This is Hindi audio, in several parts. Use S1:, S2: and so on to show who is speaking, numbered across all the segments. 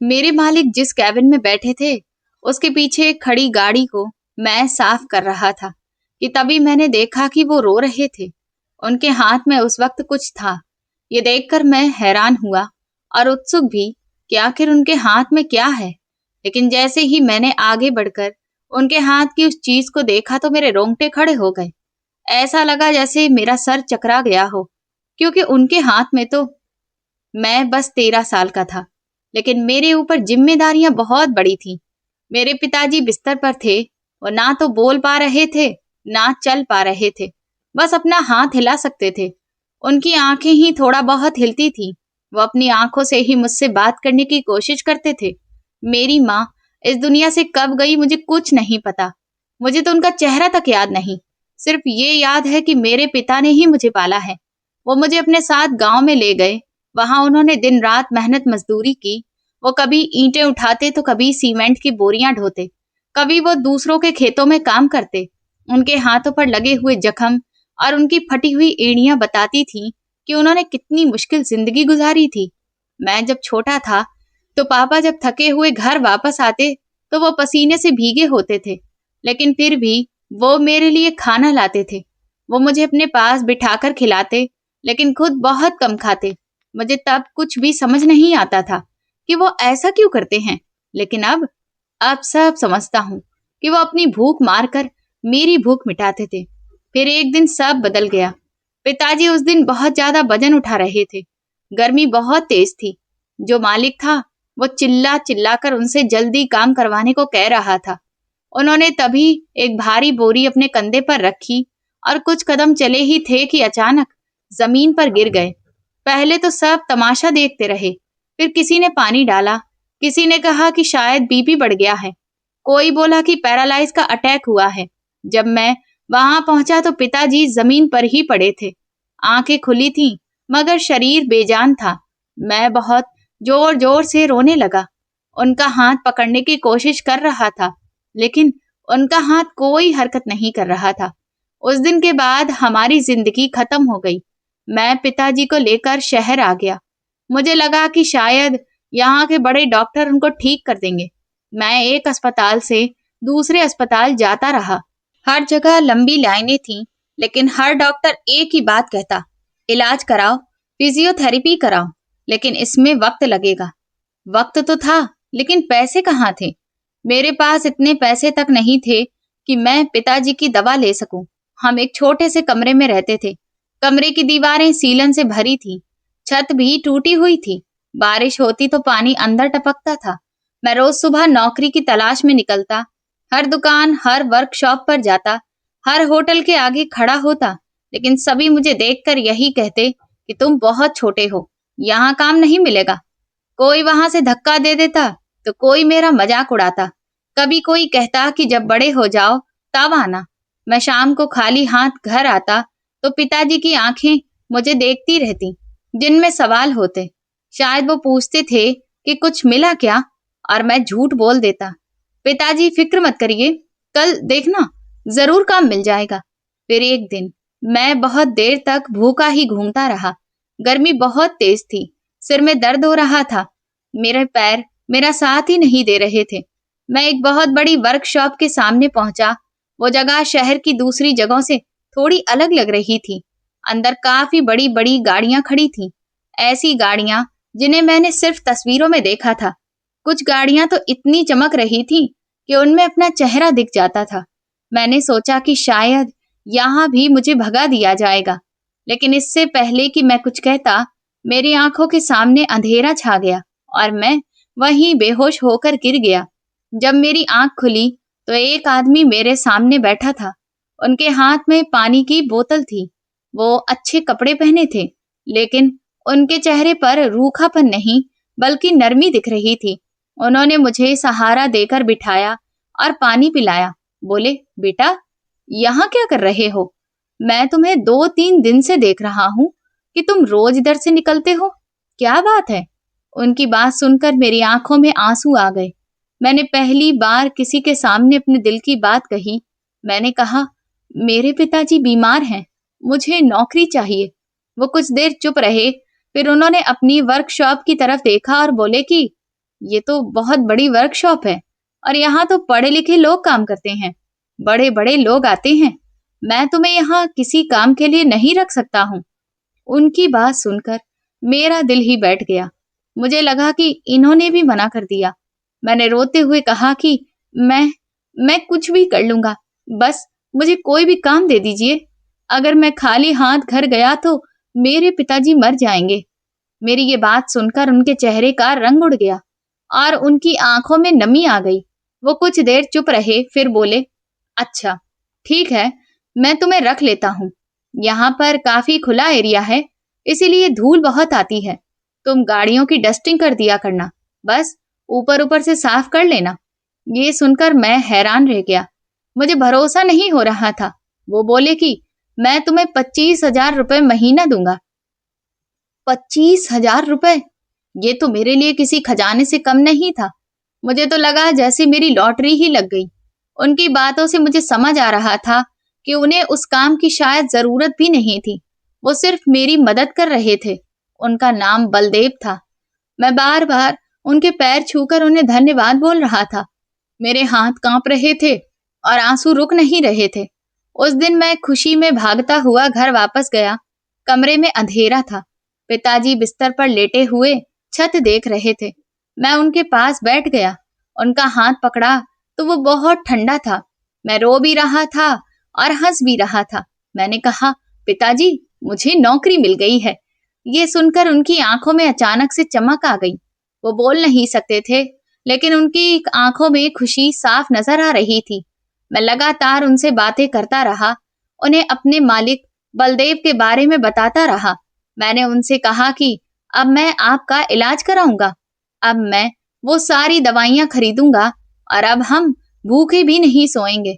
S1: मेरे मालिक जिस कैबिन में बैठे थे, उसके पीछे खड़ी गाड़ी को मैं साफ कर रहा था कि तभी मैंने देखा कि वो रो रहे थे। उनके हाथ में उस वक्त कुछ था। ये देखकर मैं हैरान हुआ और उत्सुक भी कि आखिर उनके हाथ में क्या है। लेकिन जैसे ही मैंने आगे बढ़कर उनके हाथ की उस चीज को देखा तो मेरे रोंगटे खड़े हो गए। ऐसा लगा जैसे मेरा सर चकरा गया हो, क्योंकि उनके हाथ में तो मैं बस 13 साल का था, लेकिन मेरे ऊपर जिम्मेदारियां बहुत बड़ी थीं। मेरे पिताजी बिस्तर पर थे। वो ना तो बोल पा रहे थे, ना चल पा रहे थे। बस अपना हाथ हिला सकते थे। उनकी आंखें ही थोड़ा बहुत हिलती थी। वो अपनी आंखों से ही मुझसे बात करने की कोशिश करते थे। मेरी माँ इस दुनिया से कब गई मुझे कुछ नहीं पता। मुझे तो उनका चेहरा तक याद नहीं। सिर्फ ये याद है कि मेरे पिता ने ही मुझे पाला है। वो मुझे अपने साथ गांव में ले गए। वहां उन्होंने दिन रात मेहनत मजदूरी की। वो कभी ईंटें उठाते तो कभी सीमेंट की बोरियां ढोते। कभी वो दूसरों के खेतों में काम करते। उनके हाथों पर लगे हुए जख्म और उनकी फटी हुई एड़ियां बताती थीं कि उन्होंने कितनी मुश्किल जिंदगी गुजारी थी। मैं जब छोटा था तो पापा जब थके हुए घर वापस आते तो वो पसीने से भीगे होते थे, लेकिन फिर भी वो मेरे लिए खाना लाते थे। वो मुझे अपने पास बिठाकर खिलाते, लेकिन खुद बहुत कम खाते। मुझे तब कुछ भी समझ नहीं आता था कि वो ऐसा क्यों करते हैं, लेकिन अब सब समझता हूँ कि वो अपनी भूख मारकर मेरी भूख मिटाते थे। फिर एक दिन सब बदल गया। पिताजी उस दिन बहुत ज्यादा वजन उठा रहे थे। गर्मी बहुत तेज थी। जो मालिक था वो चिल्ला चिल्ला कर उनसे जल्दी काम करवाने को कह रहा था। उन्होंने तभी एक भारी बोरी अपने कंधे पर रखी और कुछ कदम चले ही थे कि अचानक जमीन पर गिर गए। पहले तो सब तमाशा देखते रहे। फिर किसी ने पानी डाला, किसी ने कहा कि शायद बीपी बढ़ गया है, कोई बोला कि पैरालाइज का अटैक हुआ है। जब मैं वहां पहुंचा तो पिताजी जमीन पर ही पड़े थे। आंखें खुली थीं, मगर शरीर बेजान था। मैं बहुत जोर जोर से रोने लगा। उनका हाथ पकड़ने की कोशिश कर रहा था, लेकिन उनका हाथ कोई हरकत नहीं कर रहा था। उस दिन के बाद हमारी जिंदगी खत्म हो गई। मैं पिताजी को लेकर शहर आ गया। मुझे लगा कि शायद यहाँ के बड़े डॉक्टर उनको ठीक कर देंगे। मैं एक अस्पताल से दूसरे अस्पताल जाता रहा। हर जगह लंबी लाइनें थीं, लेकिन हर डॉक्टर एक ही बात कहता, इलाज कराओ, फिजियोथेरेपी कराओ, लेकिन इसमें वक्त लगेगा। वक्त तो था, लेकिन पैसे कहाँ थे? मेरे पास इतने पैसे तक नहीं थे कि मैं पिताजी की दवा ले सकूं। हम एक छोटे से कमरे में रहते थे। कमरे की दीवारें सीलन से भरी थी। छत भी टूटी हुई थी। बारिश होती तो पानी अंदर टपकता था। मैं रोज सुबह नौकरी की तलाश में निकलता। हर दुकान, हर वर्कशॉप पर जाता, हर होटल के आगे खड़ा होता, लेकिन सभी मुझे देखकर यही कहते कि तुम बहुत छोटे हो, यहाँ काम नहीं मिलेगा। कोई वहां से धक्का दे देता तो कोई मेरा मजाक उड़ाता। कभी कोई कहता कि जब बड़े हो जाओ तब आना। मैं शाम को खाली हाथ घर आता तो पिताजी की आंखें मुझे देखती रहती, जिनमें सवाल होते। शायद वो पूछते थे कि कुछ मिला क्या, और मैं झूठ बोल देता, पिताजी फिक्र मत करिए, कल देखना जरूर काम मिल जाएगा। फिर एक दिन मैं बहुत देर तक भूखा ही घूमता रहा। गर्मी बहुत तेज थी। सिर में दर्द हो रहा था। मेरे पैर मेरा साथ ही नहीं दे रहे थे। मैं एक बहुत बड़ी वर्कशॉप के सामने पहुंचा। वो जगह शहर की दूसरी जगहों से थोड़ी अलग लग रही थी। अंदर काफी बड़ी बड़ी गाड़ियां खड़ी थीं। ऐसी गाड़ियां जिन्हें मैंने सिर्फ तस्वीरों में देखा था। कुछ गाड़ियां तो इतनी चमक रही थी कि उनमें अपना चेहरा दिख जाता था। मैंने सोचा कि शायद यहाँ भी मुझे भगा दिया जाएगा, लेकिन इससे पहले कि मैं कुछ कहता, मेरी आंखों के सामने अंधेरा छा गया और मैं वहीं बेहोश होकर गिर गया। जब मेरी आंख खुली तो एक आदमी मेरे सामने बैठा था। उनके हाथ में पानी की बोतल थी। वो अच्छे कपड़े पहने थे, लेकिन उनके चेहरे पर रूखापन नहीं, बल्कि नरमी दिख रही थी। उन्होंने मुझे सहारा देकर बिठाया और पानी पिलाया। बोले, बेटा, यहाँ क्या कर रहे हो? मैं तुम्हें 2-3 दिन से देख रहा हूँ कि तुम रोज इधर से निकलते हो। क्या बात है? उनकी बात सुनकर मेरी आंखों में आंसू आ गए। मैंने पहली बार किसी के सामने अपने दिल की बात कही। मैंने कहा, मेरे पिताजी बीमार हैं, मुझे नौकरी चाहिए। वो कुछ देर चुप रहे, फिर उन्होंने अपनी वर्कशॉप की तरफ देखा और बोले कि ये तो बहुत बड़ी वर्कशॉप है और यहाँ तो पढ़े लिखे लोग काम करते हैं, बड़े बड़े लोग आते हैं। मैं तुम्हें यहाँ किसी काम के लिए नहीं रख सकता हूँ। उनकी बात सुनकर मेरा दिल ही बैठ गया। मुझे लगा कि इन्होंने भी मना कर दिया। मैंने रोते हुए कहा कि मैं कुछ भी कर लूंगा, बस मुझे कोई भी काम दे दीजिए। अगर मैं खाली हाथ घर गया तो मेरे पिताजी मर जाएंगे। मेरी ये बात सुनकर उनके चेहरे का रंग उड़ गया और उनकी आंखों में नमी आ गई। वो कुछ देर चुप रहे, फिर बोले, अच्छा ठीक है, मैं तुम्हें रख लेता हूँ। यहाँ पर काफी खुला एरिया है, इसीलिए धूल बहुत आती है। तुम गाड़ियों की डस्टिंग कर दिया करना, बस ऊपर ऊपर से साफ कर लेना। ये सुनकर मैं हैरान रह गया। मुझे भरोसा नहीं हो रहा था। वो बोले कि मैं तुम्हें 25,000 रुपए महीना दूंगा। 25,000 रुपए? ये तो मेरे लिए किसी खजाने से कम नहीं था। मुझे तो लगा जैसे मेरी लॉटरी ही लग गई। उनकी बातों से मुझे समझ आ रहा था कि उन्हें उस काम की शायद जरूरत भी नहीं थी। वो सिर्फ मेरी मदद कर रहे थे। उनका नाम बलदेव था। मैं बार बार उनके पैर छूकर उन्हें धन्यवाद बोल रहा था। मेरे हाथ कांप रहे थे और आंसू रुक नहीं रहे थे। उस दिन मैं खुशी में भागता हुआ घर वापस गया। कमरे में अंधेरा था। पिताजी बिस्तर पर लेटे हुए छत देख रहे थे। मैं उनके पास बैठ गया। उनका हाथ पकड़ा तो वो बहुत ठंडा था। मैं रो भी रहा था और हंस भी रहा था। मैंने कहा, पिताजी, मुझे नौकरी मिल गई है। ये सुनकर उनकी आंखों में अचानक से चमक आ गई। वो बोल नहीं सकते थे, लेकिन उनकी आंखों में खुशी साफ नजर आ रही थी। मैं लगातार उनसे बातें करता रहा, उन्हें अपने मालिक बलदेव के बारे में बताता रहा। मैंने उनसे कहा कि अब मैं आपका इलाज कराऊंगा, अब मैं वो सारी दवाइयां खरीदूंगा और अब हम भूखे भी नहीं सोएंगे।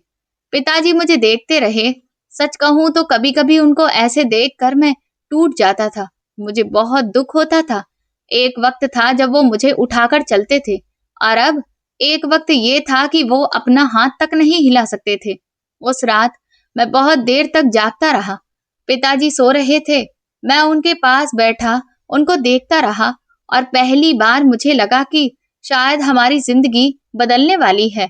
S1: पिताजी मुझे देखते रहे। सच कहूं तो कभी कभी उनको ऐसे देखकर मैं टूट जाता था। मुझे बहुत दुख होता था। एक वक्त था जब वो मुझे उठाकर चलते थे और अब एक वक्त ये था कि वो अपना हाथ तक नहीं हिला सकते थे। उस रात मैं बहुत देर तक जागता रहा। पिताजी सो रहे थे। मैं उनके पास बैठा उनको देखता रहा और पहली बार मुझे लगा कि शायद हमारी जिंदगी बदलने वाली है।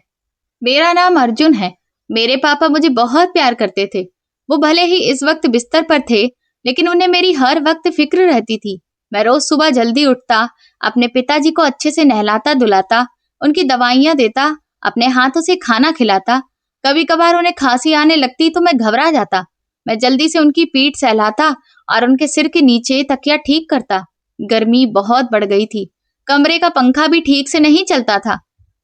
S1: मेरा नाम अर्जुन है। मेरे पापा मुझे बहुत प्यार करते थे। वो भले ही इस वक्त बिस्तर पर थे, लेकिन उन्हें मेरी हर वक्त फिक्र रहती थी। मैं रोज सुबह जल्दी उठता, अपने पिताजी को अच्छे से नहलाता धुलाता, उनकी दवाइयां देता, अपने हाथों से खाना खिलाता। कभी कभार उन्हें खांसी आने लगती तो मैं घबरा जाता। मैं जल्दी से उनकी पीठ सहलाता और उनके सिर के नीचे तकिया ठीक करता। गर्मी बहुत बढ़ गई थी। कमरे का पंखा भी ठीक से नहीं चलता था।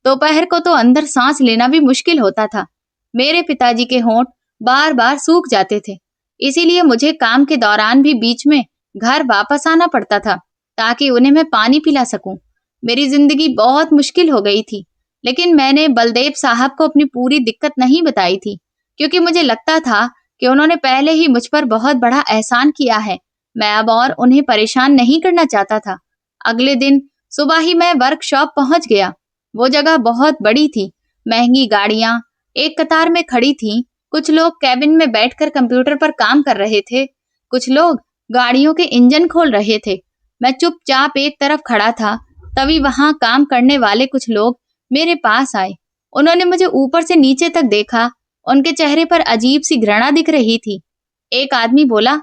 S1: दोपहर को तो अंदर सांस लेना भी मुश्किल होता था। मेरे पिताजी के होंठ बार बार सूख जाते थे, इसीलिए मुझे काम के दौरान भी बीच में घर वापस आना पड़ता था ताकि उन्हें मैं पानी पिला सकूं। मेरी जिंदगी बहुत मुश्किल हो गई थी, लेकिन मैंने बलदेव साहब को अपनी पूरी दिक्कत नहीं बताई थी, क्योंकि मुझे लगता था कि उन्होंने पहले ही मुझ पर बहुत बड़ा एहसान किया है। मैं अब और उन्हें परेशान नहीं करना चाहता था। अगले दिन सुबह ही मैं वर्कशॉप पहुंच गया। वो जगह बहुत बड़ी थी। महंगी गाड़ियां एक कतार में खड़ी थीं। कुछ लोग कैबिन में बैठकर कंप्यूटर पर काम कर रहे थे। कुछ लोग गाड़ियों के इंजन खोल रहे थे। मैं चुपचाप एक तरफ खड़ा था। तभी वहां काम करने वाले कुछ लोग मेरे पास आए। उन्होंने मुझे ऊपर से नीचे तक देखा। उनके चेहरे पर अजीब सी घृणा दिख रही थी। एक आदमी बोला,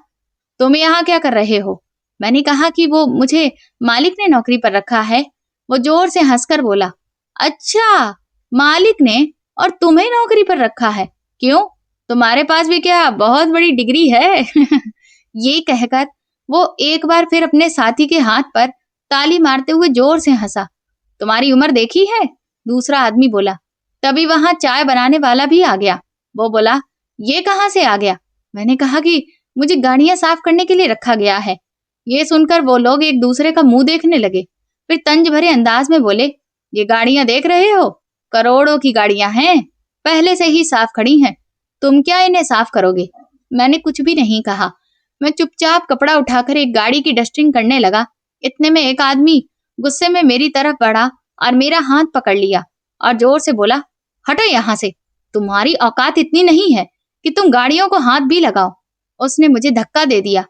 S1: तुम यहाँ क्या कर रहे हो? मैंने कहा कि वो मुझे मालिक ने नौकरी पर रखा है। वो जोर से हंसकर बोला, अच्छा, मालिक ने और तुम्हें नौकरी पर रखा है? क्यों, तुम्हारे पास भी क्या बहुत बड़ी डिग्री है? ये कहकर वो एक बार फिर अपने साथी के हाथ पर ताली मारते हुए जोर से हंसा। तुम्हारी उम्र देखी है? दूसरा आदमी बोला। तभी वहां चाय बनाने वाला भी आ गया। वो बोला, ये कहाँ से आ गया? मैंने कहा कि मुझे गाड़ियां साफ करने के लिए रखा गया है। ये सुनकर वो लोग एक दूसरे का मुंह देखने लगे। फिर तंज भरे अंदाज में बोले, ये गाड़ियां देख रहे हो? करोड़ों की गाड़ियां हैं, पहले से ही साफ खड़ी हैं। तुम क्या इन्हें साफ करोगे? मैंने कुछ भी नहीं कहा। मैं चुपचाप कपड़ा उठाकर एक गाड़ी की डस्टिंग करने लगा। इतने में एक आदमी गुस्से में मेरी तरफ बढ़ा और मेरा हाथ पकड़ लिया और जोर से बोला, हटो यहाँ से। तुम्हारी औकात इतनी नहीं है कि तुम गाड़ियों को हाथ भी लगाओ। उसने मुझे धक्का दे दिया।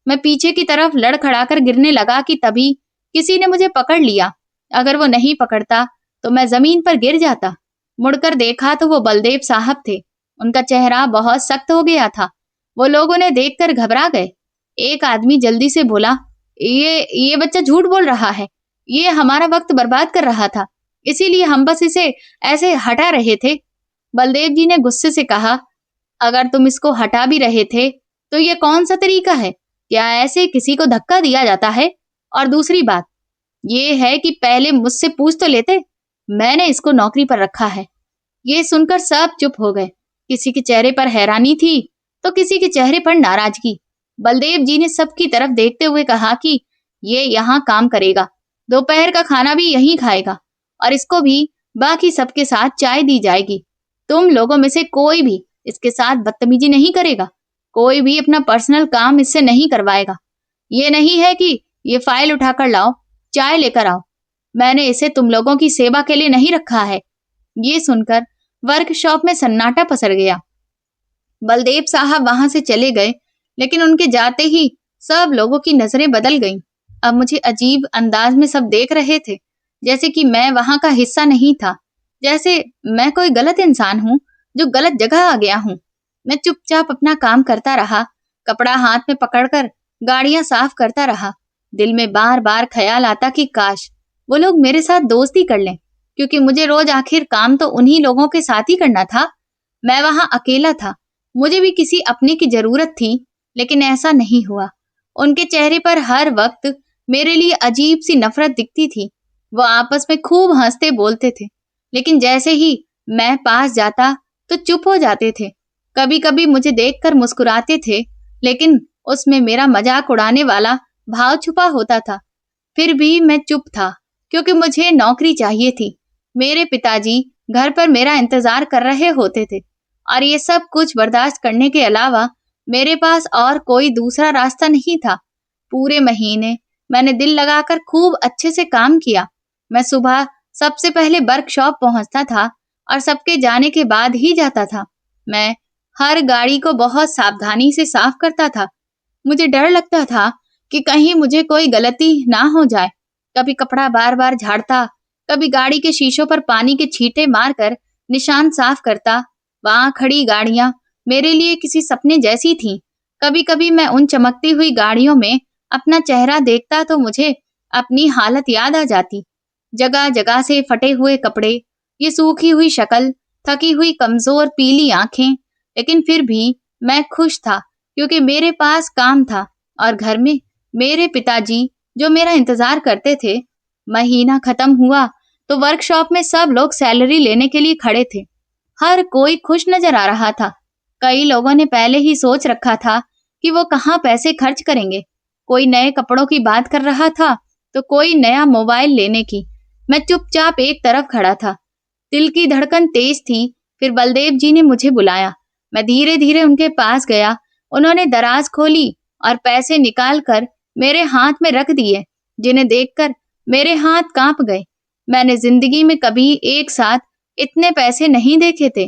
S1: मैं पीछे की तरफ लड़खड़ाकर गिरने लगा कि तभी किसी ने मुझे पकड़ लिया। अगर वो नहीं पकड़ता तो मैं जमीन पर गिर जाता। मुड़कर देखा तो वो बलदेव साहब थे। उनका चेहरा बहुत सख्त हो गया था। वो लोग उन्हें देखकर घबरा गए। एक आदमी जल्दी से बोला, ये बच्चा झूठ बोल रहा है। ये हमारा वक्त बर्बाद कर रहा था, इसीलिए हम बस इसे ऐसे हटा रहे थे। बलदेव जी ने गुस्से से कहा, अगर तुम इसको हटा भी रहे थे तो ये कौन सा तरीका है? क्या ऐसे किसी को धक्का दिया जाता है? और दूसरी बात ये है कि पहले मुझसे पूछ तो लेते, मैंने इसको नौकरी पर रखा है। ये सुनकर सब चुप हो गए। किसी के चेहरे पर हैरानी थी तो किसी के चेहरे पर नाराजगी। बलदेव जी ने सबकी तरफ देखते हुए कहा कि ये यहाँ काम करेगा, दोपहर का खाना भी यहीं खाएगा और इसको भी बाकी सबके साथ चाय दी जाएगी। तुम लोगों में से कोई भी इसके साथ बदतमीजी नहीं करेगा, कोई भी अपना पर्सनल काम इससे नहीं करवाएगा। ये नहीं है कि ये फाइल उठाकर लाओ, चाय लेकर आओ। मैंने इसे तुम लोगों की सेवा के लिए नहीं रखा है। ये सुनकर वर्कशॉप में सन्नाटा पसर गया। बलदेव साहब वहां से चले गए, लेकिन उनके जाते ही सब लोगों की नजरें बदल गईं। अब मुझे अजीब अंदाज में सब देख रहे थे, जैसे कि मैं वहां का हिस्सा नहीं था, जैसे मैं कोई गलत इंसान हूँ जो गलत जगह आ गया हूँ। मैं चुपचाप अपना काम करता रहा, कपड़ा हाथ में पकड़कर गाड़ियां साफ करता रहा। दिल में बार बार ख्याल आता कि काश वो लोग मेरे साथ दोस्ती कर लें, क्योंकि मुझे रोज आखिर काम तो उन्हीं लोगों के साथ ही करना था। मैं वहां अकेला था, मुझे भी किसी अपने की जरूरत थी, लेकिन ऐसा नहीं हुआ। उनके चेहरे पर हर वक्त मेरे लिए अजीब सी नफरत दिखती थी। वो आपस में खूब हंसते बोलते थे, लेकिन जैसे ही मैं पास जाता तो चुप हो जाते थे। कभी कभी मुझे देखकर मुस्कुराते थे, लेकिन उसमें मेरा मजाक उड़ाने वाला भाव छुपा होता था। फिर भी मैं चुप था, क्योंकि मुझे नौकरी चाहिए थी। मेरे पिताजी घर पर मेरा इंतजार कर रहे होते थे, और ये सब कुछ बर्दाश्त करने के अलावा मेरे पास और कोई दूसरा रास्ता नहीं था। पूरे महीने मैंने दिल लगाकर खूब अच्छे से काम किया। मैं सुबह सबसे पहले वर्कशॉप पहुंचता था और सबके जाने के बाद ही जाता था। मैं हर गाड़ी को बहुत सावधानी से साफ करता था। मुझे डर लगता था कि कहीं मुझे कोई गलती ना हो जाए। कभी कपड़ा बार बार झाड़ता, कभी गाड़ी के शीशों पर पानी के छींटे मारकर निशान साफ करता। वहां खड़ी गाड़ियां मेरे लिए किसी सपने जैसी थीं। कभी कभी मैं उन चमकती हुई गाड़ियों में अपना चेहरा देखता तो मुझे अपनी हालत याद आ जाती। जगह जगह से फटे हुए कपड़े, ये सूखी हुई शक्ल, थकी हुई कमजोर पीली आंखें, लेकिन फिर भी मैं खुश था, क्योंकि मेरे पास काम था और घर में मेरे पिताजी जो मेरा इंतजार करते थे। महीना खत्म हुआ तो वर्कशॉप में सब लोग सैलरी लेने के लिए खड़े थे। हर कोई खुश नजर आ रहा था। कई लोगों ने पहले ही सोच रखा था कि वो कहाँ पैसे खर्च करेंगे। कोई नए कपड़ों की बात कर रहा था तो कोई नया मोबाइल लेने की। मैं चुपचाप एक तरफ खड़ा था। दिल की धड़कन तेज थी। फिर बलदेव जी ने मुझे बुलाया। मैं धीरे धीरे उनके पास गया। उन्होंने दराज खोली और पैसे निकाल कर मेरे हाथ में रख दिए, जिन्हें देखकर मेरे हाथ कांप गए। मैंने जिंदगी में कभी एक साथ इतने पैसे नहीं देखे थे।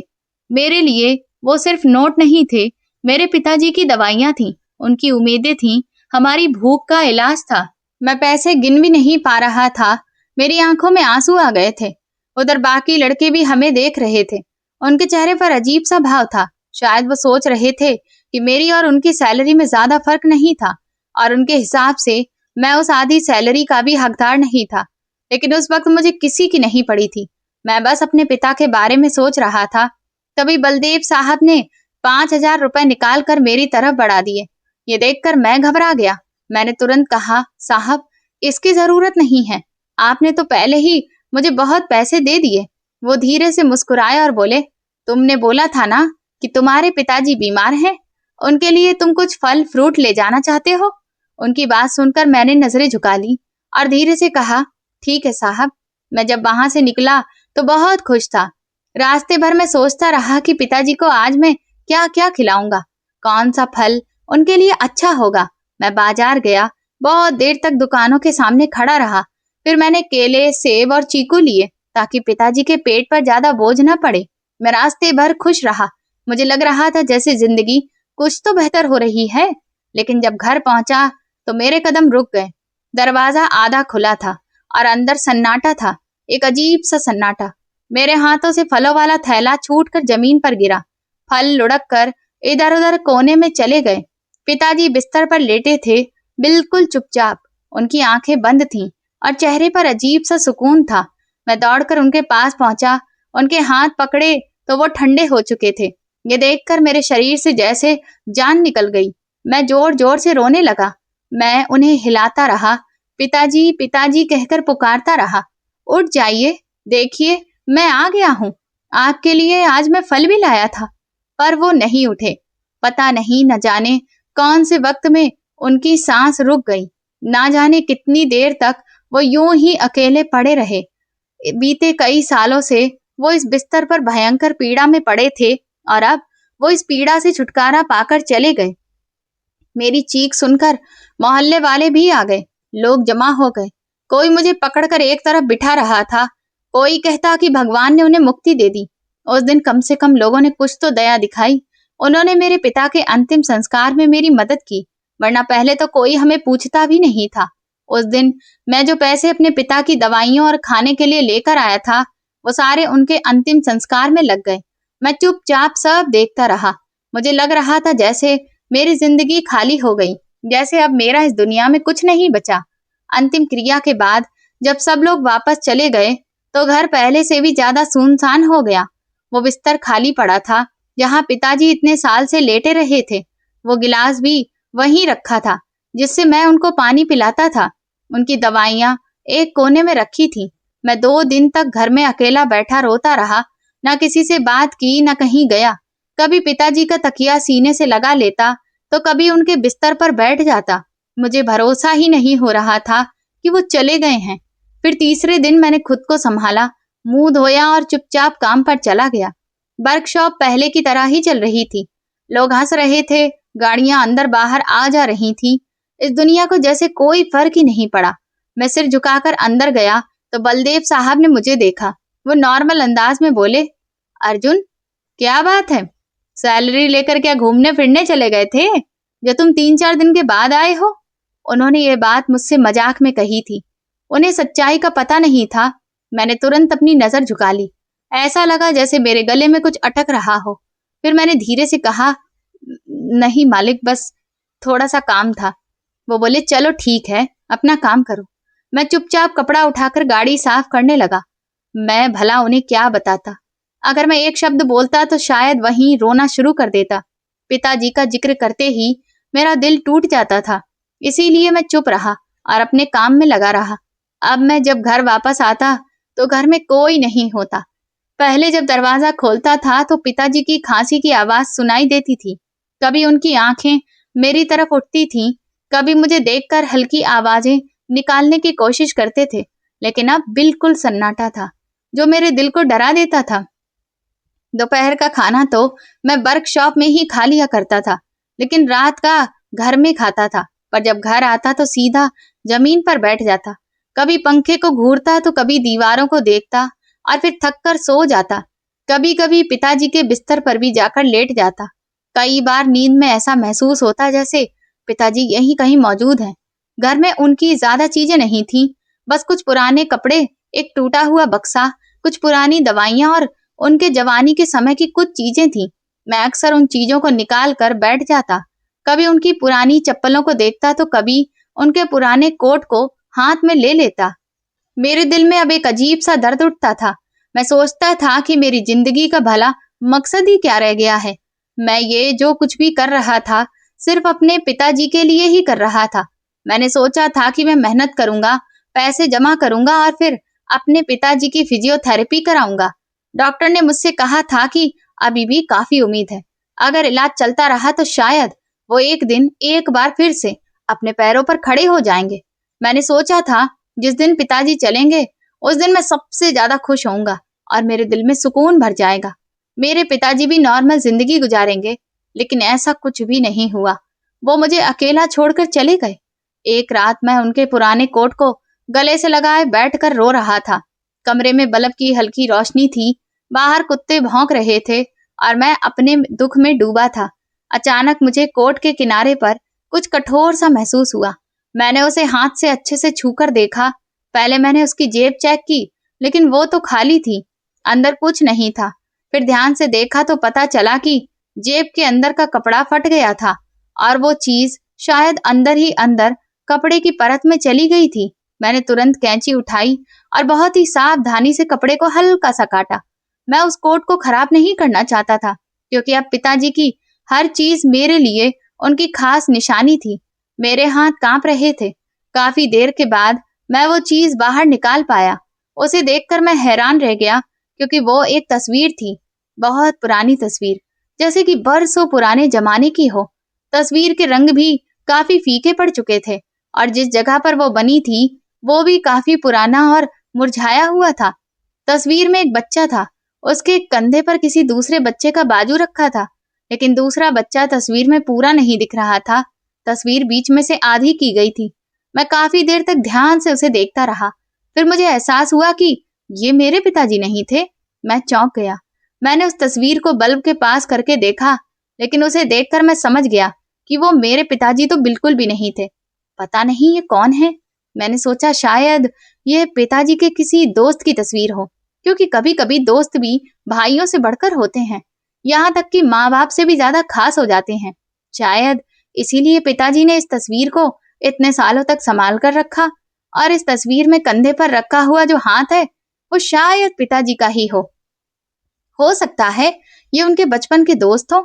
S1: मेरे लिए वो सिर्फ नोट नहीं थे, मेरे पिताजी की दवाइयां थीं, उनकी उम्मीदें थीं, हमारी भूख का इलाज था। मैं पैसे गिन भी नहीं पा रहा था। मेरी आंखों में आंसू आ गए थे। उधर बाकी लड़के भी हमें देख रहे थे। उनके चेहरे पर अजीब सा भाव था। शायद वो सोच रहे थे कि मेरी और उनकी सैलरी में ज्यादा फर्क नहीं था, और उनके हिसाब से मैं उस आधी सैलरी का भी हकदार नहीं था। लेकिन उस वक्त मुझे किसी की नहीं पड़ी थी। मैं बस अपने पिता के बारे में सोच रहा था। तभी बलदेव साहब ने 5,000 रुपए निकाल कर मेरी तरफ बढ़ा दिए। ये देखकर मैं घबरा गया। मैंने तुरंत कहा, साहब, इसकी जरूरत नहीं है, आपने तो पहले ही मुझे बहुत पैसे दे दिए। वो धीरे से मुस्कुराए और बोले, तुमने बोला था ना कि तुम्हारे पिताजी बीमार हैं, उनके लिए तुम कुछ फल फ्रूट ले जाना चाहते हो। उनकी बात सुनकर मैंने नजरें झुका ली और धीरे से कहा, ठीक है साहब। मैं जब वहां से निकला तो बहुत खुश था। रास्ते भर मैं सोचता रहा कि पिताजी को आज मैं क्या क्या खिलाऊंगा, कौन सा फल उनके लिए अच्छा होगा। मैं बाजार गया, बहुत देर तक दुकानों के सामने खड़ा रहा। फिर मैंने केले, सेब और चीकू लिए ताकि पिताजी के पेट पर ज्यादा बोझ न पड़े। मैं रास्ते भर खुश रहा। मुझे लग रहा था जैसे जिंदगी कुछ तो बेहतर हो रही है। लेकिन जब घर पहुंचा तो मेरे कदम रुक गए। दरवाजा आधा खुला था और अंदर सन्नाटा था, एक अजीब सा सन्नाटा। मेरे हाथों से फलों वाला थैला छूटकर जमीन पर गिरा। फल लुढ़क कर इधर उधर कोने में चले गए। पिताजी बिस्तर पर लेटे थे, बिल्कुल चुपचाप। उनकी आंखें बंद थीं और चेहरे पर अजीब सा सुकून था। मैं दौड़कर उनके पास पहुंचा, उनके हाथ पकड़े तो वो ठंडे हो चुके थे। ये देखकर मेरे शरीर से जैसे जान निकल गई। मैं जोर जोर से रोने लगा। मैं उन्हें हिलाता रहा, पिताजी पिताजी कहकर पुकारता रहा। उठ जाइए, देखिए मैं आ गया हूँ, आपके लिए आज मैं फल भी लाया था। पर वो नहीं उठे। पता नहीं न जाने कौन से वक्त में उनकी सांस रुक गई। ना जाने कितनी देर तक वो यूं ही अकेले पड़े रहे। बीते कई सालों से वो इस बिस्तर पर भयंकर पीड़ा में पड़े थे और अब वो इस पीड़ा से छुटकारा पाकर चले गए। मेरी चीख सुनकर मोहल्ले वाले भी आ गए। लोग जमा हो गए। कोई मुझे पकड़कर एक तरफ बिठा रहा था, कोई कहता कि भगवान ने उन्हें मुक्ति दे दी। उस दिन कम से कम लोगों ने कुछ तो दया दिखाई। उन्होंने मेरे पिता के अंतिम संस्कार में मेरी मदद की, वरना पहले तो कोई हमें पूछता भी नहीं था। उस दिन मैं जो पैसे अपने पिता की दवाइयों और खाने के लिए लेकर आया था, वो सारे उनके अंतिम संस्कार में लग गए। मैं चुपचाप सब देखता रहा। मुझे लग रहा था जैसे मेरी जिंदगी खाली हो गई, जैसे अब मेरा इस दुनिया में कुछ नहीं बचा। अंतिम क्रिया के बाद जब सब लोग वापस चले गए तो घर पहले से भी ज्यादा सुनसान हो गया। वो बिस्तर खाली पड़ा था जहां पिताजी इतने साल से लेटे रहे थे। वो गिलास भी वहीं रखा था जिससे मैं उनको पानी पिलाता था। उनकी दवाइयां एक कोने में रखी थी। मैं 2 दिन तक घर में अकेला बैठा रोता रहा, ना किसी से बात की, ना कहीं गया। कभी पिताजी का तकिया सीने से लगा लेता तो कभी उनके बिस्तर पर बैठ जाता। मुझे भरोसा ही नहीं हो रहा था कि वो चले गए हैं। फिर तीसरे दिन मैंने खुद को संभाला, मुंह धोया और चुपचाप काम पर चला गया। वर्कशॉप पहले की तरह ही चल रही थी। लोग हंस रहे थे, गाड़ियां अंदर बाहर आ जा रही थी। इस दुनिया को जैसे कोई फर्क ही नहीं पड़ा। मैं सिर झुकाकर अंदर गया तो बलदेव साहब ने मुझे देखा। वो नॉर्मल अंदाज में बोले, अर्जुन क्या बात है, सैलरी लेकर क्या घूमने फिरने चले गए थे जो तुम 3-4 दिन के बाद आए हो? उन्होंने ये बात मुझसे मजाक में कही थी। उन्हें सच्चाई का पता नहीं था। मैंने तुरंत अपनी नजर झुका ली। ऐसा लगा जैसे मेरे गले में कुछ अटक रहा हो। फिर मैंने धीरे से कहा, नहीं मालिक, बस थोड़ा सा काम था। वो बोले, चलो ठीक है, अपना काम करो। मैं चुपचाप कपड़ा उठाकर गाड़ी साफ करने लगा। मैं भला उन्हें क्या बताता? अगर मैं एक शब्द बोलता तो शायद वहीं रोना शुरू कर देता। पिताजी का जिक्र करते ही मेरा दिल टूट जाता था। इसीलिए मैं चुप रहा और अपने काम में लगा रहा। अब मैं जब घर वापस आता तो घर में कोई नहीं होता। पहले जब दरवाजा खोलता था तो पिताजी की खांसी की आवाज सुनाई देती थी। कभी उनकी आंखें मेरी तरफ उठती थीं, कभी मुझे देखकर हल्की आवाजें निकालने की कोशिश करते थे। लेकिन अब बिल्कुल सन्नाटा था, जो मेरे दिल को डरा देता था। दोपहर का खाना तो मैं वर्कशॉप में ही खा लिया करता था, लेकिन रात का घर में खाता था। पर जब घर आता तो सीधा जमीन पर बैठ जाता। कभी पंखे को घूरता तो कभी दीवारों को देखता और फिर थक कर सो जाता। कभी कभी पिताजी के बिस्तर पर भी जाकर लेट जाता। कई बार नींद में ऐसा महसूस होता जैसे पिताजी यहीं कहीं मौजूद हैं। घर में उनकी ज्यादा चीजें नहीं थी, बस कुछ पुराने कपड़े, एक टूटा हुआ बक्सा, कुछ पुरानी दवाइयां और उनके जवानी के समय की कुछ चीजें थी। मैं अक्सर उन चीजों को निकाल कर बैठ जाता। कभी उनकी पुरानी चप्पलों को देखता तो कभी उनके पुराने कोट को हाथ में ले लेता। मेरे दिल में अब एक अजीब सा दर्द उठता था। मैं सोचता था कि मेरी जिंदगी का भला मकसद ही क्या रह गया है। मैं ये जो कुछ भी कर रहा था सिर्फ अपने पिताजी के लिए ही कर रहा था। मैंने सोचा था कि मैं मेहनत करूंगा, पैसे जमा करूंगा और फिर अपने पिताजी की फिजियोथेरेपी कराऊंगा। डॉक्टर ने मुझसे कहा था कि अभी भी काफी उम्मीद है। अगर इलाज चलता रहा तो शायद वो एक दिन एक बार फिर से अपने पैरों पर खड़े हो जाएंगे। मैंने सोचा था जिस दिन पिताजी चलेंगे उस दिन मैं सबसे ज्यादा खुश होऊंगा और मेरे दिल में सुकून भर जाएगा। मेरे पिताजी भी नॉर्मल जिंदगी गुजारेंगे, लेकिन ऐसा कुछ भी नहीं हुआ। वो मुझे अकेला छोड़कर चले गए। एक रात मैं उनके पुराने कोट को गले से लगाए बैठकर रो रहा था। कमरे में बल्ब की हल्की रोशनी थी, बाहर कुत्ते भौंक रहे थे और मैं अपने दुख में डूबा था। अचानक मुझे कोट के किनारे पर कुछ कठोर सा महसूस हुआ। मैंने उसे हाथ से अच्छे से छूकर देखा। पहले मैंने उसकी जेब चेक की, लेकिन वो तो खाली थी, अंदर कुछ नहीं था। फिर ध्यान से देखा तो पता चला कि जेब के अंदर का कपड़ा फट गया था और वो चीज शायद अंदर ही अंदर कपड़े की परत में चली गई थी। मैंने तुरंत कैंची उठाई और बहुत ही सावधानी से कपड़े को हल्का सा काटा। मैं उस कोट को खराब नहीं करना चाहता था, क्योंकि अब पिताजी की हर चीज मेरे लिए उनकी खास निशानी थी। मेरे हाथ कांप रहे थे। काफी देर के बाद मैं वो चीज बाहर निकाल पाया। उसे देखकर मैं हैरान रह गया, क्योंकि वो एक तस्वीर थी, बहुत पुरानी तस्वीर, जैसे कि बरसों पुराने जमाने की हो। तस्वीर के रंग भी काफी फीके पड़ चुके थे और जिस जगह पर वो बनी थी वो भी काफी पुराना और मुरझाया हुआ था। तस्वीर में एक बच्चा था। उसके कंधे पर किसी दूसरे बच्चे का बाजू रखा था, लेकिन दूसरा बच्चा तस्वीर में पूरा नहीं दिख रहा था। तस्वीर बीच में से आधी की गई थी। मैं काफी देर तक ध्यान से उसे देखता रहा। फिर मुझे एहसास हुआ कि ये मेरे पिताजी नहीं थे। मैं चौंक गया। मैंने उस तस्वीर को बल्ब के पास करके देखा, लेकिन उसे देखकर मैं समझ गया कि वो मेरे पिताजी तो बिल्कुल भी नहीं थे। पता नहीं ये कौन है? मैंने सोचा शायद ये पिताजी के किसी दोस्त की तस्वीर हो, क्योंकि कभी कभी दोस्त भी भाइयों से बढ़कर होते हैं, यहाँ तक कि माँ बाप से भी ज्यादा खास हो जाते हैं। शायद इसीलिए पिताजी ने इस तस्वीर को इतने सालों तक संभाल कर रखा, और इस तस्वीर में कंधे पर रखा हुआ जो हाथ है वो शायद पिताजी का ही हो सकता है ये उनके बचपन के दोस्त हो।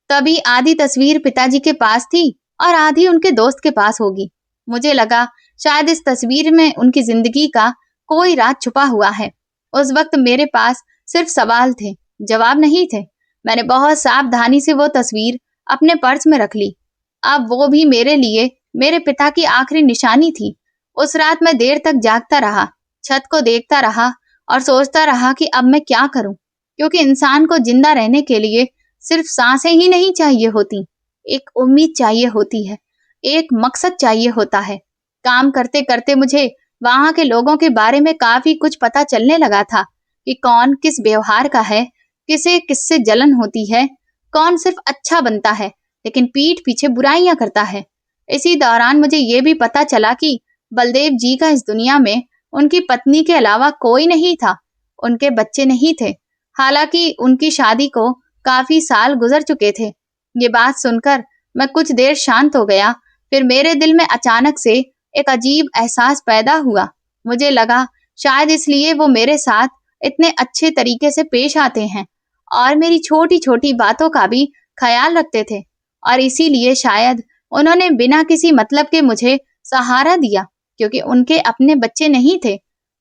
S1: तभी आधी तस्वीर पिताजी के पास थी और आधी उनके दोस्त के पास होगी। मुझे लगा शायद इस तस्वीर में उनकी जिंदगी का कोई राज छुपा हुआ है। उस वक्त मेरे पास सिर्फ सवाल थे, जवाब नहीं थे। मैंने बहुत सावधानी से वो तस्वीर अपने पर्स में रख ली। अब वो भी मेरे लिए मेरे पिता की आखिरी निशानी थी। उस रात मैं देर तक जागता रहा, छत को देखता रहा और सोचता रहा कि अब मैं क्या करूं, क्योंकि इंसान को जिंदा रहने के लिए सिर्फ सांसें ही नहीं चाहिए होती, एक उम्मीद चाहिए होती है, एक मकसद चाहिए होता है। काम करते करते मुझे वहां के लोगों के बारे में काफी कुछ पता चलने लगा था कि कौन किस व्यवहार का है, किसे किससे जलन होती है, कौन सिर्फ अच्छा बनता है लेकिन पीठ पीछे बुराइयां करता है। इसी दौरान मुझे ये भी पता चला कि बलदेव जी का इस दुनिया में उनकी पत्नी के अलावा कोई नहीं था, उनके बच्चे नहीं थे। हालांकि उनकी शादी को काफी साल गुजर चुके थे। ये बात सुनकर मैं कुछ देर शांत हो गया। फिर मेरे दिल में अचानक से एक अजीब एहसास पैदा हुआ। मुझे लगा शायद इसलिए वो मेरे साथ इतने अच्छे तरीके से पेश आते हैं और मेरी छोटी छोटी बातों का भी ख्याल रखते थे, और इसीलिए शायद उन्होंने बिना किसी मतलब के मुझे सहारा दिया, क्योंकि उनके अपने बच्चे नहीं थे।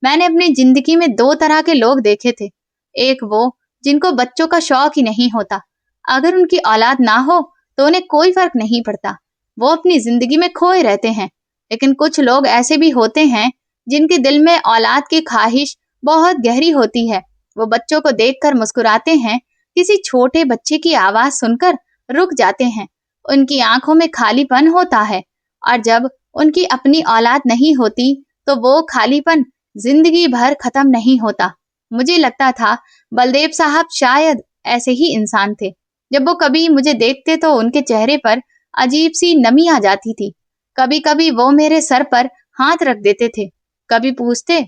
S1: मैंने अपनी जिंदगी में दो तरह के लोग देखे थे। एक वो जिनको बच्चों का शौक ही नहीं होता, अगर उनकी औलाद ना हो तो उन्हें कोई फर्क नहीं पड़ता, वो अपनी जिंदगी में खोए रहते हैं। लेकिन कुछ लोग ऐसे भी होते हैं जिनके दिल में औलाद की ख्वाहिश बहुत गहरी होती है। वो बच्चों को देखकर मुस्कुराते हैं, किसी छोटे बच्चे की आवाज सुनकर रुक जाते हैं, उनकी आंखों में खालीपन होता है, और जब उनकी अपनी औलाद नहीं होती तो वो खालीपन जिंदगी भर खत्म नहीं होता। मुझे लगता था बलदेव साहब शायद ऐसे ही इंसान थे। जब वो कभी मुझे देखते तो उनके चेहरे पर अजीब सी नमी आ जाती थी। कभी कभी वो मेरे सर पर हाथ रख देते थे, कभी पूछते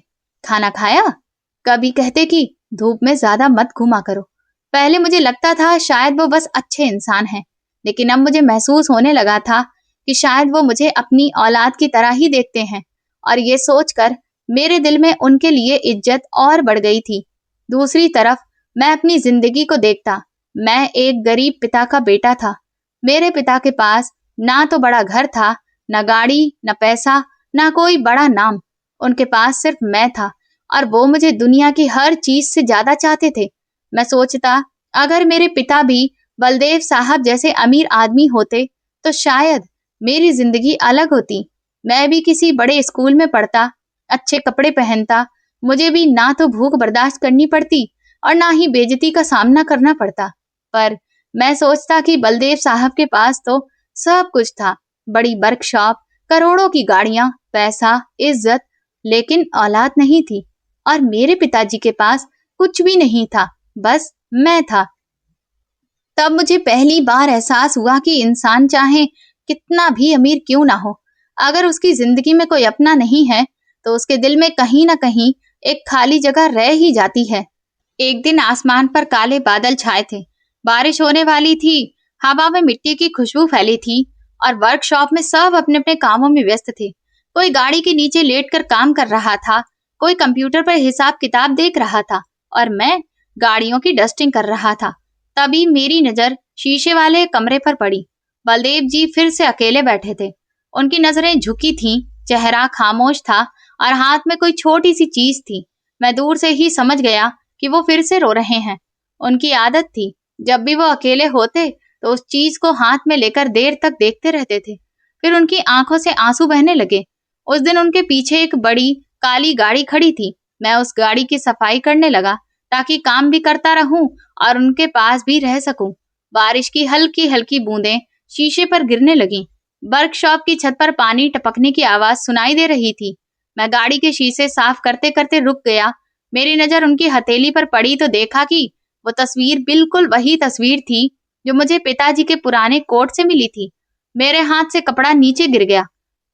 S1: खाना खाया, कभी कहते कि धूप में ज्यादा मत घूमा करो। पहले मुझे लगता था शायद वो बस अच्छे इंसान हैं, लेकिन अब मुझे महसूस होने लगा था कि शायद वो मुझे अपनी औलाद की तरह ही देखते हैं, और ये सोचकर मेरे दिल में उनके लिए इज्जत और बढ़ गई थी। दूसरी तरफ मैं अपनी जिंदगी को देखता। मैं एक गरीब पिता का बेटा था। मेरे पिता के पास ना तो बड़ा घर था, ना गाड़ी, ना पैसा, ना कोई बड़ा नाम। उनके पास सिर्फ मैं था, और वो मुझे दुनिया की हर चीज से ज्यादा चाहते थे। मैं सोचता अगर मेरे पिता भी बलदेव साहब जैसे अमीर आदमी होते तो शायद मेरी जिंदगी अलग होती। मैं भी किसी बड़े स्कूल में पढ़ता, अच्छे कपड़े पहनता, मुझे भी ना तो भूख बर्दाश्त करनी पड़ती और ना ही बेइज्जती का सामना करना पड़ता। पर मैं सोचता कि बलदेव साहब के पास तो सब कुछ था, बड़ी वर्कशॉप, करोड़ों की गाड़ियां, पैसा, इज्जत, लेकिन औलाद नहीं थी। और मेरे पिताजी के पास कुछ भी नहीं था, बस मैं था। तब मुझे पहली बार एहसास हुआ कि इंसान चाहे कितना भी अमीर क्यों ना हो, अगर उसकी जिंदगी में कोई अपना नहीं है तो उसके दिल में कहीं ना कहीं एक खाली जगह रह ही जाती है। एक दिन आसमान पर काले बादल छाए थे, बारिश होने वाली थी, हवा में मिट्टी की खुशबू फैली थी और वर्कशॉप में सब अपने अपने कामों में व्यस्त थे। कोई गाड़ी के नीचे लेटकर काम कर रहा था, कोई कंप्यूटर पर हिसाब किताब देख रहा था और मैं गाड़ियों की डस्टिंग कर रहा था। तभी मेरी नजर शीशे वाले कमरे पर पड़ी। बलदेव जी फिर से अकेले बैठे थे। उनकी नजरें झुकी थीं, चेहरा खामोश था और हाथ में कोई छोटी सी चीज थी। मैं दूर से ही समझ गया कि वो फिर से रो रहे हैं। उनकी आदत थी, जब भी वो अकेले होते तो उस चीज को हाथ में लेकर देर तक देखते रहते थे। फिर उनकी आंखों से आंसू बहने लगे। उस दिन उनके पीछे एक बड़ी काली गाड़ी खड़ी थी। मैं उस गाड़ी की सफाई करने लगा ताकि काम भी करता रहूं और उनके पास भी रह सकूं। बारिश की हल्की हल्की बूंदें शीशे पर गिरने लगीं। वर्कशॉप की छत पर पानी टपकने की आवाज सुनाई दे रही थी। मैं गाड़ी के शीशे साफ करते करते रुक गया। मेरी नजर उनकी हथेली पर पड़ी तो देखा कि वो तस्वीर बिल्कुल वही तस्वीर थी जो मुझे पिताजी के पुराने कोट से मिली थी। मेरे हाथ से कपड़ा नीचे गिर गया।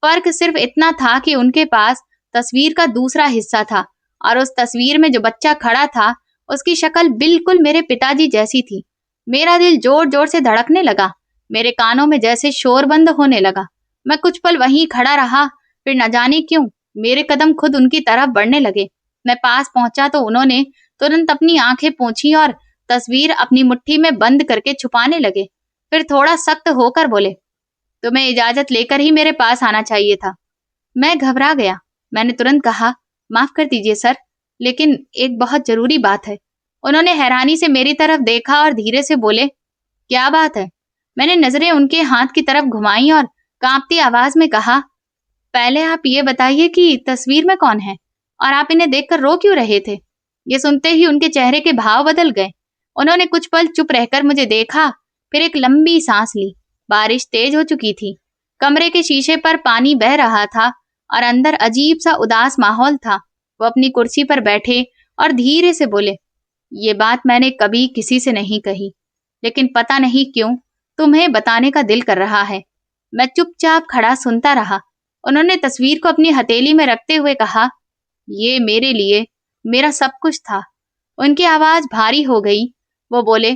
S1: फर्क सिर्फ इतना था कि उनके पास तस्वीर का दूसरा हिस्सा था और उस तस्वीर में जो बच्चा खड़ा था उसकी शक्ल बिल्कुल मेरे पिताजी जैसी थी। मेरा दिल जोर जोर से धड़कने लगा। मेरे कानों में जैसे शोर बंद होने लगा। मैं कुछ पल वहीं खड़ा रहा, फिर न जाने क्यों मेरे कदम खुद उनकी तरफ बढ़ने लगे। मैं पास पहुंचा तो उन्होंने तुरंत अपनी आंखें पोंछी और तस्वीर अपनी मुट्ठी में बंद करके छुपाने लगे। फिर थोड़ा सख्त होकर बोले, तुम्हें इजाजत लेकर ही मेरे पास आना चाहिए था। मैं घबरा गया। मैंने तुरंत कहा, माफ कर दीजिए सर, लेकिन एक बहुत जरूरी बात है। उन्होंने हैरानी से मेरी तरफ देखा और धीरे से बोले, क्या बात है? मैंने नजरें उनके हाथ की तरफ घुमाई और कांपती आवाज में कहा, पहले आप ये बताइए कि तस्वीर में कौन है और आप इन्हें देखकर रो क्यों रहे थे? ये सुनते ही उनके चेहरे के भाव बदल गए। उन्होंने कुछ पल चुप रहकर मुझे देखा, फिर एक लंबी सांस ली। बारिश तेज हो चुकी थी। कमरे के शीशे पर पानी बह रहा था और अंदर अजीब सा उदास माहौल था। वो अपनी कुर्सी पर बैठे और धीरे से बोले, ये बात मैंने कभी किसी से नहीं कही, लेकिन पता नहीं क्यों तुम्हें बताने का दिल कर रहा है। मैं चुपचाप खड़ा सुनता रहा। उन्होंने तस्वीर को अपनी हथेली में रखते हुए कहा, ये मेरे लिए मेरा सब कुछ था। उनकी आवाज भारी हो गई। वो बोले,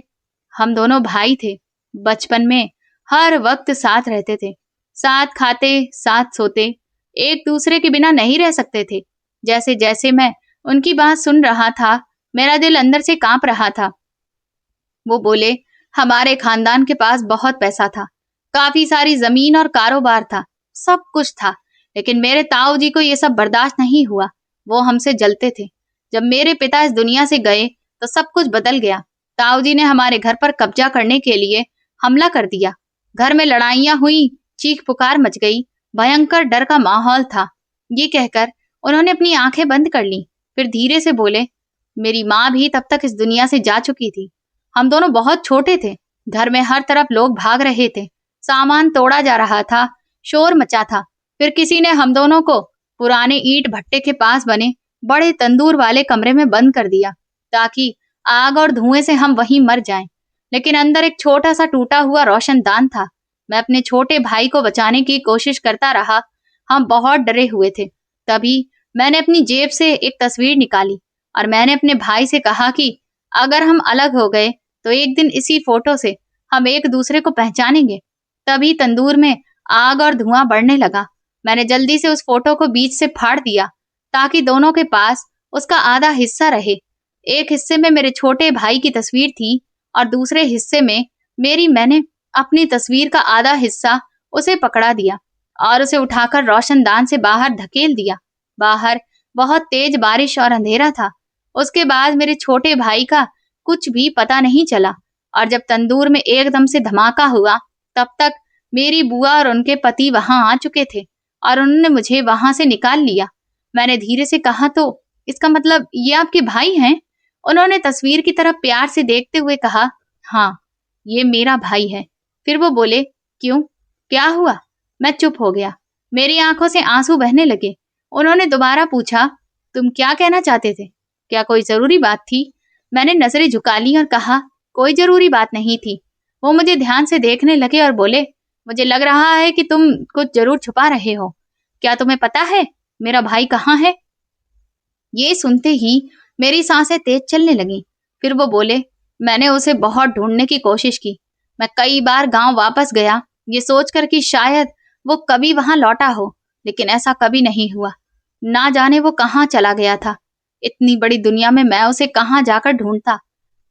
S1: हम दोनों भाई थे। बचपन में हर वक्त साथ रहते थे, साथ खाते, साथ सोते, एक दूसरे के बिना नहीं रह सकते थे। जैसे जैसे मैं उनकी बात सुन रहा था, मेरा दिल अंदर से कांप रहा था। वो बोले, हमारे खानदान के पास बहुत पैसा था, काफी सारी जमीन और कारोबार था, सब कुछ था, लेकिन मेरे ताऊ जी को ये सब बर्दाश्त नहीं हुआ। वो हमसे जलते थे। जब मेरे पिता इस दुनिया से गए तो सब कुछ बदल गया। ताऊ जी ने हमारे घर पर कब्जा करने के लिए हमला कर दिया। घर में लड़ाइयां हुई, चीख पुकार मच गई, भयंकर डर का माहौल था। ये कहकर उन्होंने अपनी आंखें बंद कर ली। फिर धीरे से बोले, मेरी माँ भी तब तक इस दुनिया से जा चुकी थी। हम दोनों बहुत छोटे थे। घर में हर तरफ लोग भाग रहे थे, सामान तोड़ा जा रहा था, शोर मचा था। फिर किसी ने हम दोनों को पुराने ईंट भट्टे के पास बने बड़े तंदूर वाले कमरे में बंद कर दिया ताकि आग और धुएं से हम वहीं मर जाएं। लेकिन अंदर एक छोटा सा टूटा हुआ रोशनदान था। मैं अपने छोटे भाई को बचाने की कोशिश करता रहा। हम बहुत डरे हुए थे। तभी मैंने अपनी जेब से एक तस्वीर निकाली और मैंने अपने भाई से कहा कि अगर हम अलग हो गए तो एक दिन इसी फोटो से हम एक दूसरे को पहचानेंगे। तभी तंदूर में आग और धुआं बढ़ने लगा। मैंने जल्दी से उस फोटो को बीच से फाड़ दिया ताकि दोनों के पास उसका आधा हिस्सा रहे। एक हिस्से में मेरे छोटे भाई की तस्वीर थी और दूसरे हिस्से में मैंने अपनी तस्वीर का आधा हिस्सा उसे पकड़ा दिया और उसे उठाकर रोशनदान से बाहर धकेल दिया। बाहर बहुत तेज बारिश और अंधेरा था। उसके बाद मेरे छोटे भाई का कुछ भी पता नहीं चला और जब तंदूर में एकदम से धमाका हुआ तब तक मेरी बुआ और उनके पति वहां आ चुके थे और उन्होंने मुझे वहां से निकाल लिया। मैंने धीरे से कहा, तो इसका मतलब ये आपके भाई हैं? उन्होंने तस्वीर की तरफ प्यार से देखते हुए कहा, हाँ, ये मेरा भाई है। फिर वो बोले, क्यों, क्या हुआ? मैं चुप हो गया। मेरी आंखों से आंसू बहने लगे। उन्होंने दोबारा पूछा, तुम क्या कहना चाहते थे? क्या कोई जरूरी बात थी? मैंने नजरें झुका ली और कहा, कोई जरूरी बात नहीं थी। वो मुझे ध्यान से देखने लगे और बोले, मुझे लग रहा है कि तुम कुछ जरूर छुपा रहे हो। क्या तुम्हें पता है मेरा भाई कहाँ है? ये सुनते ही मेरी सांसें तेज चलने लगीं। फिर वो बोले, मैंने उसे बहुत ढूंढने की कोशिश की। मैं कई बार गांव वापस गया, ये सोचकर कि शायद वो कभी वहां लौटा हो, लेकिन ऐसा कभी नहीं हुआ। ना जाने वो कहाँ चला गया था। इतनी बड़ी दुनिया में मैं उसे कहाँ जाकर ढूंढता।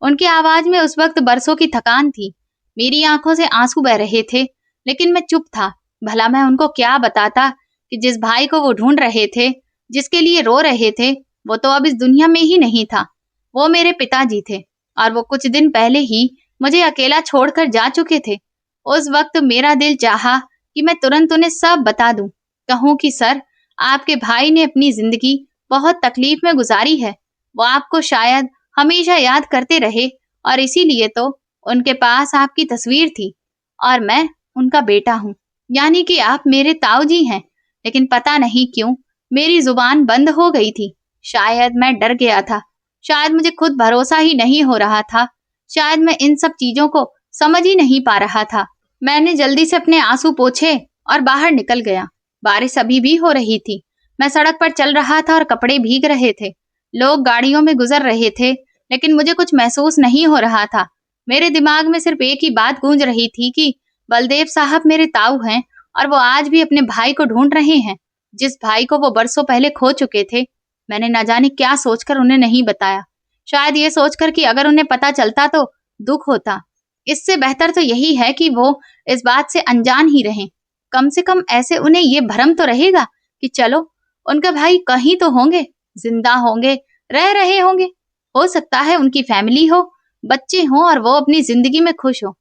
S1: उनकी आवाज में उस वक्त बरसों की थकान थी। मेरी आंखों से आंसू बह रहे थे, लेकिन मैं चुप था। भला मैं उनको क्या बताता कि जिस भाई को वो ढूंढ रहे थे, जिसके लिए रो रहे थे, वो तो अब इस दुनिया में ही नहीं था। वो मेरे पिताजी थे, और वो कुछ दिन पहले ही मुझे अकेला छोड़कर जा चुके थे। उस वक्त मेरा दिल चाहा कि मैं तुरंत उन्हें सब बता दूं। कहूं कि सर, आपके भाई ने अपनी जिंदगी बहुत तकलीफ में गुजारी है। वो आपको शायद हमेशा याद करते रहे, और इसीलिए तो उनके पास आपकी तस्वीर थी, और मैं उनका बेटा हूँ। यानी कि आप मेरे ताऊजी हैं। लेकिन पता नहीं क्यों मेरी जुबान बंद हो गई थी। शायद मैं डर गया था, शायद मुझे खुद भरोसा ही नहीं हो रहा था, शायद मैं इन सब चीजों को समझ ही नहीं पा रहा था। मैंने जल्दी से अपने आंसू पोंछे और बाहर निकल गया। बारिश अभी भी हो रही थी। मैं सड़क पर चल रहा था और कपड़े भीग रहे थे। लोग गाड़ियों में गुजर रहे थे, लेकिन मुझे कुछ महसूस नहीं हो रहा था। मेरे दिमाग में सिर्फ एक ही बात गूंज रही थी कि बलदेव साहब मेरे ताऊ हैं, और वो आज भी अपने भाई को ढूंढ रहे हैं, जिस भाई को वो बरसों पहले खो चुके थे। मैंने न जाने क्या सोचकर उन्हें नहीं बताया। शायद ये सोचकर कि अगर उन्हें पता चलता तो दुख होता। इससे बेहतर तो यही है कि वो इस बात से अनजान ही रहें। कम से कम ऐसे उन्हें ये भ्रम तो रहेगा कि चलो, उनका भाई कहीं तो होंगे, जिंदा होंगे, रह रहे होंगे। हो सकता है उनकी फैमिली हो, बच्चे हों, और वो अपनी जिंदगी में खुश हो।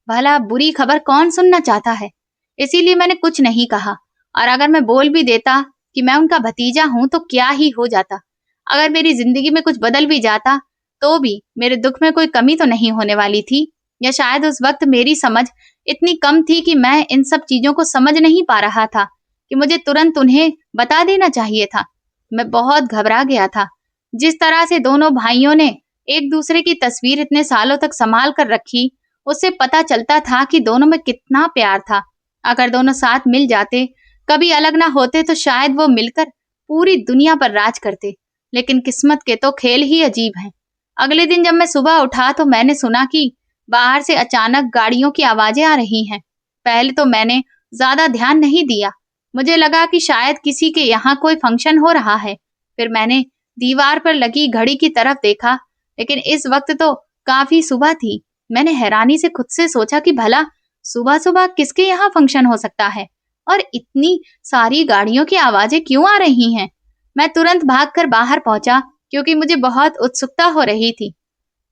S1: भला बुरी खबर कौन सुनना चाहता है? इसीलिए मैंने कुछ नहीं कहा। और अगर मैं बोल भी देता कि मैं उनका भतीजा हूं, तो क्या ही हो जाता? अगर मेरी जिंदगी में कुछ बदल भी जाता, तो भी मेरे दुख में कोई कमी तो नहीं होने वाली थी। या शायद उस वक्त मेरी समझ इतनी कम थी कि मैं इन सब चीजों को समझ नहीं पा रहा था कि मुझे तुरंत उन्हें बता देना चाहिए था। मैं बहुत घबरा गया था। जिस तरह से दोनों भाइयों ने एक दूसरे की तस्वीर इतने सालों तक संभाल कर रखी, उससे पता चलता था कि दोनों में कितना प्यार था। अगर दोनों साथ मिल जाते, कभी अलग ना होते, तो शायद वो मिलकर पूरी दुनिया पर राज करते। लेकिन किस्मत के तो खेल ही अजीब हैं। अगले दिन जब मैं सुबह उठा, तो मैंने सुना कि बाहर से अचानक गाड़ियों की आवाजें आ रही हैं। पहले तो मैंने ज्यादा ध्यान नहीं दिया। मुझे लगा कि शायद किसी के यहाँ कोई फंक्शन हो रहा है। फिर मैंने दीवार पर लगी घड़ी की तरफ देखा, लेकिन इस वक्त तो काफी सुबह थी। मैंने हैरानी से खुद से सोचा कि भला सुबह सुबह किसके यहाँ फंक्शन हो सकता है, और इतनी सारी गाड़ियों की आवाजें क्यों आ रही हैं? मैं तुरंत भागकर बाहर पहुंचा, क्योंकि मुझे बहुत उत्सुकता हो रही थी।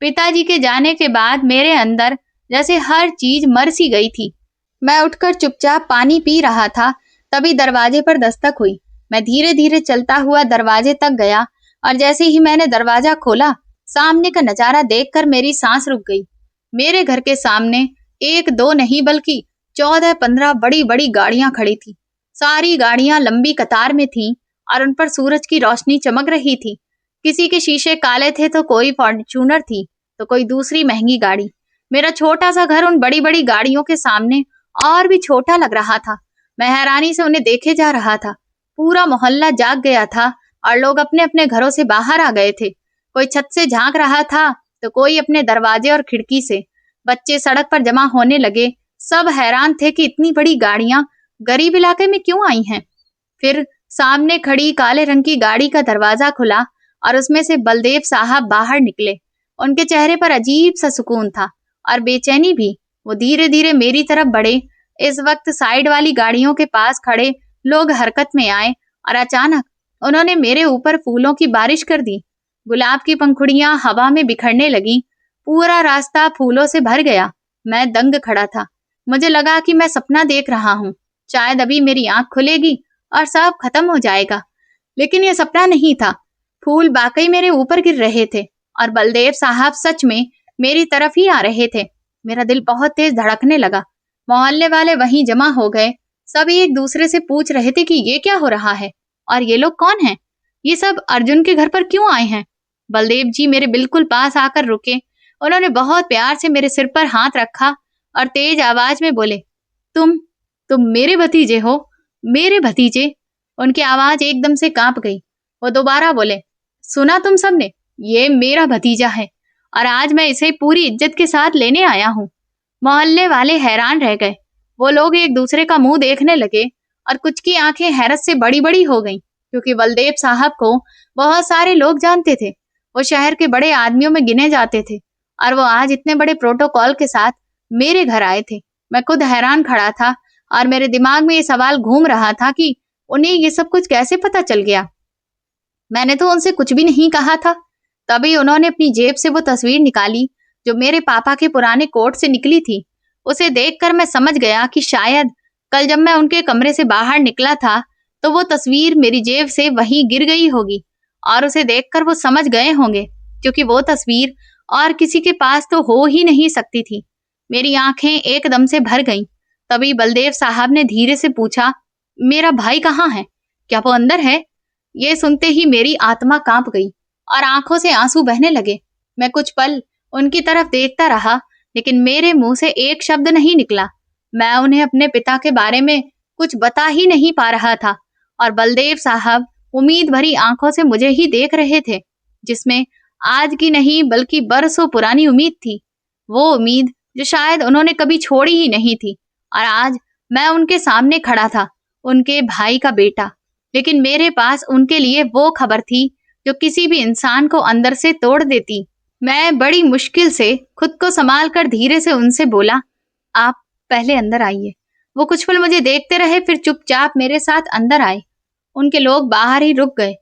S1: पिताजी के जाने के बाद मेरे अंदर जैसे हर चीज मर सी गई थी। मैं उठकर चुपचाप पानी पी रहा था, तभी दरवाजे पर दस्तक हुई। मैं धीरे धीरे चलता हुआ दरवाजे तक गया, और जैसे ही मैंने दरवाजा खोला, सामने का नजारा देखकर मेरी सांस रुक गई। मेरे घर के सामने एक दो नहीं बल्कि 14-15 बड़ी बड़ी गाड़ियां खड़ी थी। सारी गाड़ियां लंबी कतार में थीं, और उन पर सूरज की रोशनी चमक रही थी। किसी के शीशे काले थे, तो कोई फॉर्च्यूनर थी, तो कोई दूसरी महंगी गाड़ी। मेरा छोटा सा घर उन बड़ी बड़ी गाड़ियों के सामने और भी छोटा लग रहा था। मैं हैरानी से उन्हें देखे जा रहा था। पूरा मोहल्ला जाग गया था, और लोग अपने अपने घरों से बाहर आ गए थे। कोई छत से झांक रहा था, तो कोई अपने दरवाजे और खिड़की से। बच्चे सड़क पर जमा होने लगे। सब हैरान थे कि इतनी बड़ी गाड़ियां गरीब इलाके में क्यों आई हैं। फिर सामने खड़ी काले रंग की गाड़ी का दरवाजा खुला, और उसमें से बलदेव साहब बाहर निकले। उनके चेहरे पर अजीब सा सुकून था, और बेचैनी भी। वो धीरे धीरे मेरी तरफ बढ़े। इस वक्त साइड वाली गाड़ियों के पास खड़े लोग हरकत में आए, और अचानक उन्होंने मेरे ऊपर फूलों की बारिश कर दी। गुलाब की पंखुड़ियां हवा में बिखरने लगी। पूरा रास्ता फूलों से भर गया। मैं दंग खड़ा था। मुझे लगा कि मैं सपना देख रहा हूँ। शायद अभी मेरी आंख खुलेगी और सब खत्म हो जाएगा। लेकिन यह सपना नहीं था। फूल वाकई मेरे ऊपर गिर रहे थे, और बलदेव साहब सच में मेरी तरफ ही आ रहे थे। मेरा दिल बहुत तेज धड़कने लगा। मोहल्ले वाले वहीं जमा हो गए। सभी एक दूसरे से पूछ रहे थे कि ये क्या हो रहा है, और ये लोग कौन हैं? ये सब अर्जुन के घर पर क्यों आए हैं? बलदेव जी मेरे बिल्कुल पास आकर रुके। उन्होंने बहुत प्यार से मेरे सिर पर हाथ रखा, और तेज आवाज में बोले, तुम मेरे भतीजे हो, मेरे भतीजे। उनकी आवाज एकदम से कांप गई। वो दोबारा बोले, सुना तुम सबने, ये मेरा भतीजा है और आज मैं इसे पूरी इज्जत के साथ लेने आया हूँ। मोहल्ले वाले हैरान रह गए। वो लोग एक दूसरे का मुंह देखने लगे और कुछ की आंखें हैरत से बड़ी बड़ी हो गईं, क्योंकि बलदेव साहब को बहुत सारे लोग जानते थे। वो शहर के बड़े आदमियों में गिने जाते थे और वो आज इतने बड़े प्रोटोकॉल के साथ मेरे घर आए थे। मैं खुद हैरान खड़ा था और मेरे दिमाग में ये सवाल घूम रहा था कि उन्हें ये सब कुछ कैसे पता चल गया। मैंने तो उनसे कुछ भी नहीं कहा था। तभी उन्होंने अपनी जेब से वो तस्वीर निकाली जो मेरे पापा के पुराने कोट से निकली थी। उसे देखकर मैं समझ गया कि शायद कल जब मैं उनके कमरे से बाहर निकला था तो वो तस्वीर मेरी जेब से वहीं गिर गई होगी और उसे देखकर वो समझ गए होंगे, क्योंकि वो तस्वीर और किसी के पास तो हो ही नहीं सकती थी। मेरी आंखें एकदम से भर गईं। तभी बलदेव साहब ने धीरे से पूछा, मेरा भाई कहाँ है? क्या वो अंदर है? ये सुनते ही मेरी आत्मा कांप गई और आंखों से आंसू बहने लगे। मैं कुछ पल उनकी तरफ देखता रहा, लेकिन मेरे मुंह से एक शब्द नहीं निकला। मैं उन्हें अपने पिता के बारे में कुछ बता ही नहीं पा रहा था और बलदेव साहब उम्मीद भरी आंखों से मुझे ही देख रहे थे, जिसमें आज की नहीं बल्कि बरसों पुरानी उम्मीद थी। वो उम्मीद जो शायद उन्होंने कभी छोड़ी ही नहीं थी। और आज मैं उनके सामने खड़ा था, उनके भाई का बेटा, लेकिन मेरे पास उनके लिए वो खबर थी जो किसी भी इंसान को अंदर से तोड़ देती। मैं बड़ी मुश्किल से खुद को संभाल कर धीरे से उनसे बोला, आप पहले अंदर आइए। वो कुछ पल मुझे देखते रहे, फिर चुपचाप मेरे साथ अंदर आए। उनके लोग बाहर ही रुक गए।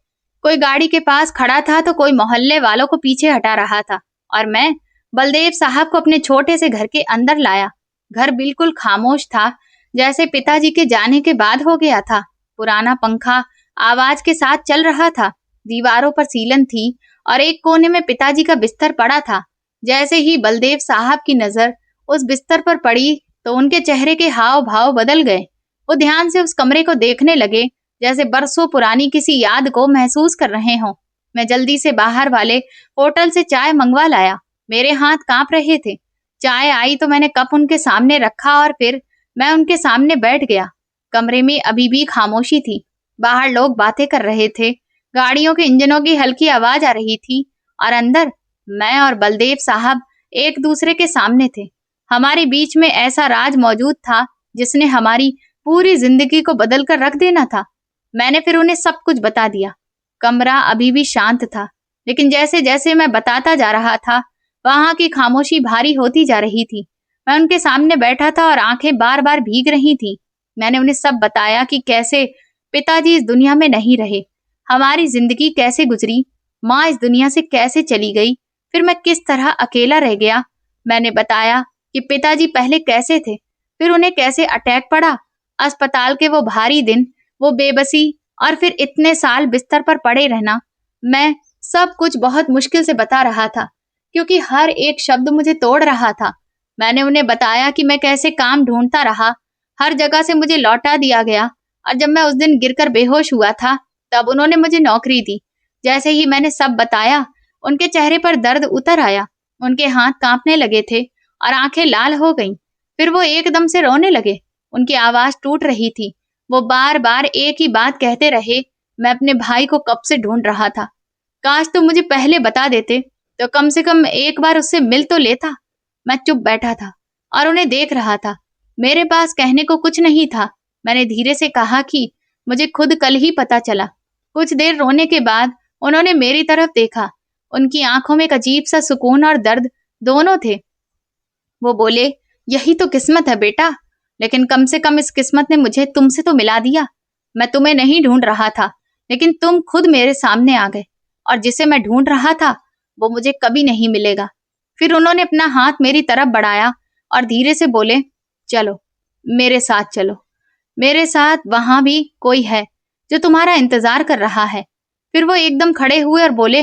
S1: कोई गाड़ी के पास खड़ा था तो कोई मोहल्ले वालों को पीछे हटा रहा था और मैं बलदेव साहब को अपने छोटे से घर के अंदर लाया। घर बिल्कुल खामोश था, जैसे पिताजी के जाने के बाद हो गया था। पुराना पंखा आवाज के साथ चल रहा था। दीवारों पर सीलन थी और एक कोने में पिताजी का बिस्तर पड़ा था। जैसे ही बलदेव साहब की नजर उस बिस्तर पर पड़ी तो उनके चेहरे के हाव भाव बदल गए। वो ध्यान से उस कमरे को देखने लगे, जैसे बरसों पुरानी किसी याद को महसूस कर रहे हों। मैं जल्दी से बाहर वाले होटल से चाय मंगवा लाया। मेरे हाथ कांप रहे थे। चाय आई तो मैंने कप उनके सामने रखा और फिर मैं उनके सामने बैठ गया। कमरे में अभी भी खामोशी थी। बाहर लोग बातें कर रहे थे, गाड़ियों के इंजनों की हल्की आवाज आ रही थी और अंदर मैं और बलदेव साहब एक दूसरे के सामने थे। हमारे बीच में ऐसा राज मौजूद था जिसने हमारी पूरी जिंदगी को बदल कर रख देना था। मैंने फिर उन्हें सब कुछ बता दिया। कमरा अभी भी शांत था, लेकिन जैसे जैसे मैं बताता जा रहा था वहां की खामोशी भारी होती जा रही थी। मैं उनके सामने बैठा था और आंखें बार बार भीग रही थी। मैंने उन्हें सब बताया कि कैसे पिताजी इस दुनिया में नहीं रहे, हमारी जिंदगी कैसे गुजरी, माँ इस दुनिया से कैसे चली गई, फिर मैं किस तरह अकेला रह गया। मैंने बताया कि पिताजी पहले कैसे थे, फिर उन्हें कैसे अटैक पड़ा, अस्पताल के वो भारी दिन, वो बेबसी और फिर इतने साल बिस्तर पर पड़े रहना। मैं सब कुछ बहुत मुश्किल से बता रहा था, क्योंकि हर एक शब्द मुझे तोड़ रहा था। मैंने उन्हें बताया कि मैं कैसे काम ढूंढता रहा, हर जगह से मुझे लौटा दिया गया और जब मैं उस दिन गिरकर बेहोश हुआ था तब उन्होंने मुझे नौकरी दी। जैसे ही मैंने सब बताया उनके चेहरे पर दर्द उतर आया। उनके हाथ कांपने लगे थे और आंखें लाल हो गईं। फिर वो एकदम से रोने लगे। उनकी आवाज टूट रही थी। वो बार बार एक ही बात कहते रहे, मैं अपने भाई को कब से ढूंढ रहा था, काश तुम मुझे पहले बता देते तो कम से कम एक बार उससे मिल तो लेता। मैं चुप बैठा था और उन्हें देख रहा था। मेरे पास कहने को कुछ नहीं था। मैंने धीरे से कहा कि मुझे खुद कल ही पता चला। कुछ देर रोने के बाद उन्होंने मेरी तरफ देखा। उनकी आंखों में एक अजीब सा सुकून और दर्द दोनों थे। वो बोले, यही तो किस्मत है बेटा, लेकिन कम से कम इस किस्मत ने मुझे तुमसे तो मिला दिया। मैं तुम्हें नहीं ढूंढ रहा था, लेकिन तुम खुद मेरे सामने आ गए और जिसे मैं ढूंढ रहा था वो मुझे कभी नहीं मिलेगा। फिर उन्होंने अपना हाथ मेरी तरफ बढ़ाया और धीरे से बोले, चलो मेरे साथ चलो, मेरे साथ वहां भी कोई है जो तुम्हारा इंतजार कर रहा है। फिर वो एकदम खड़े हुए और बोले,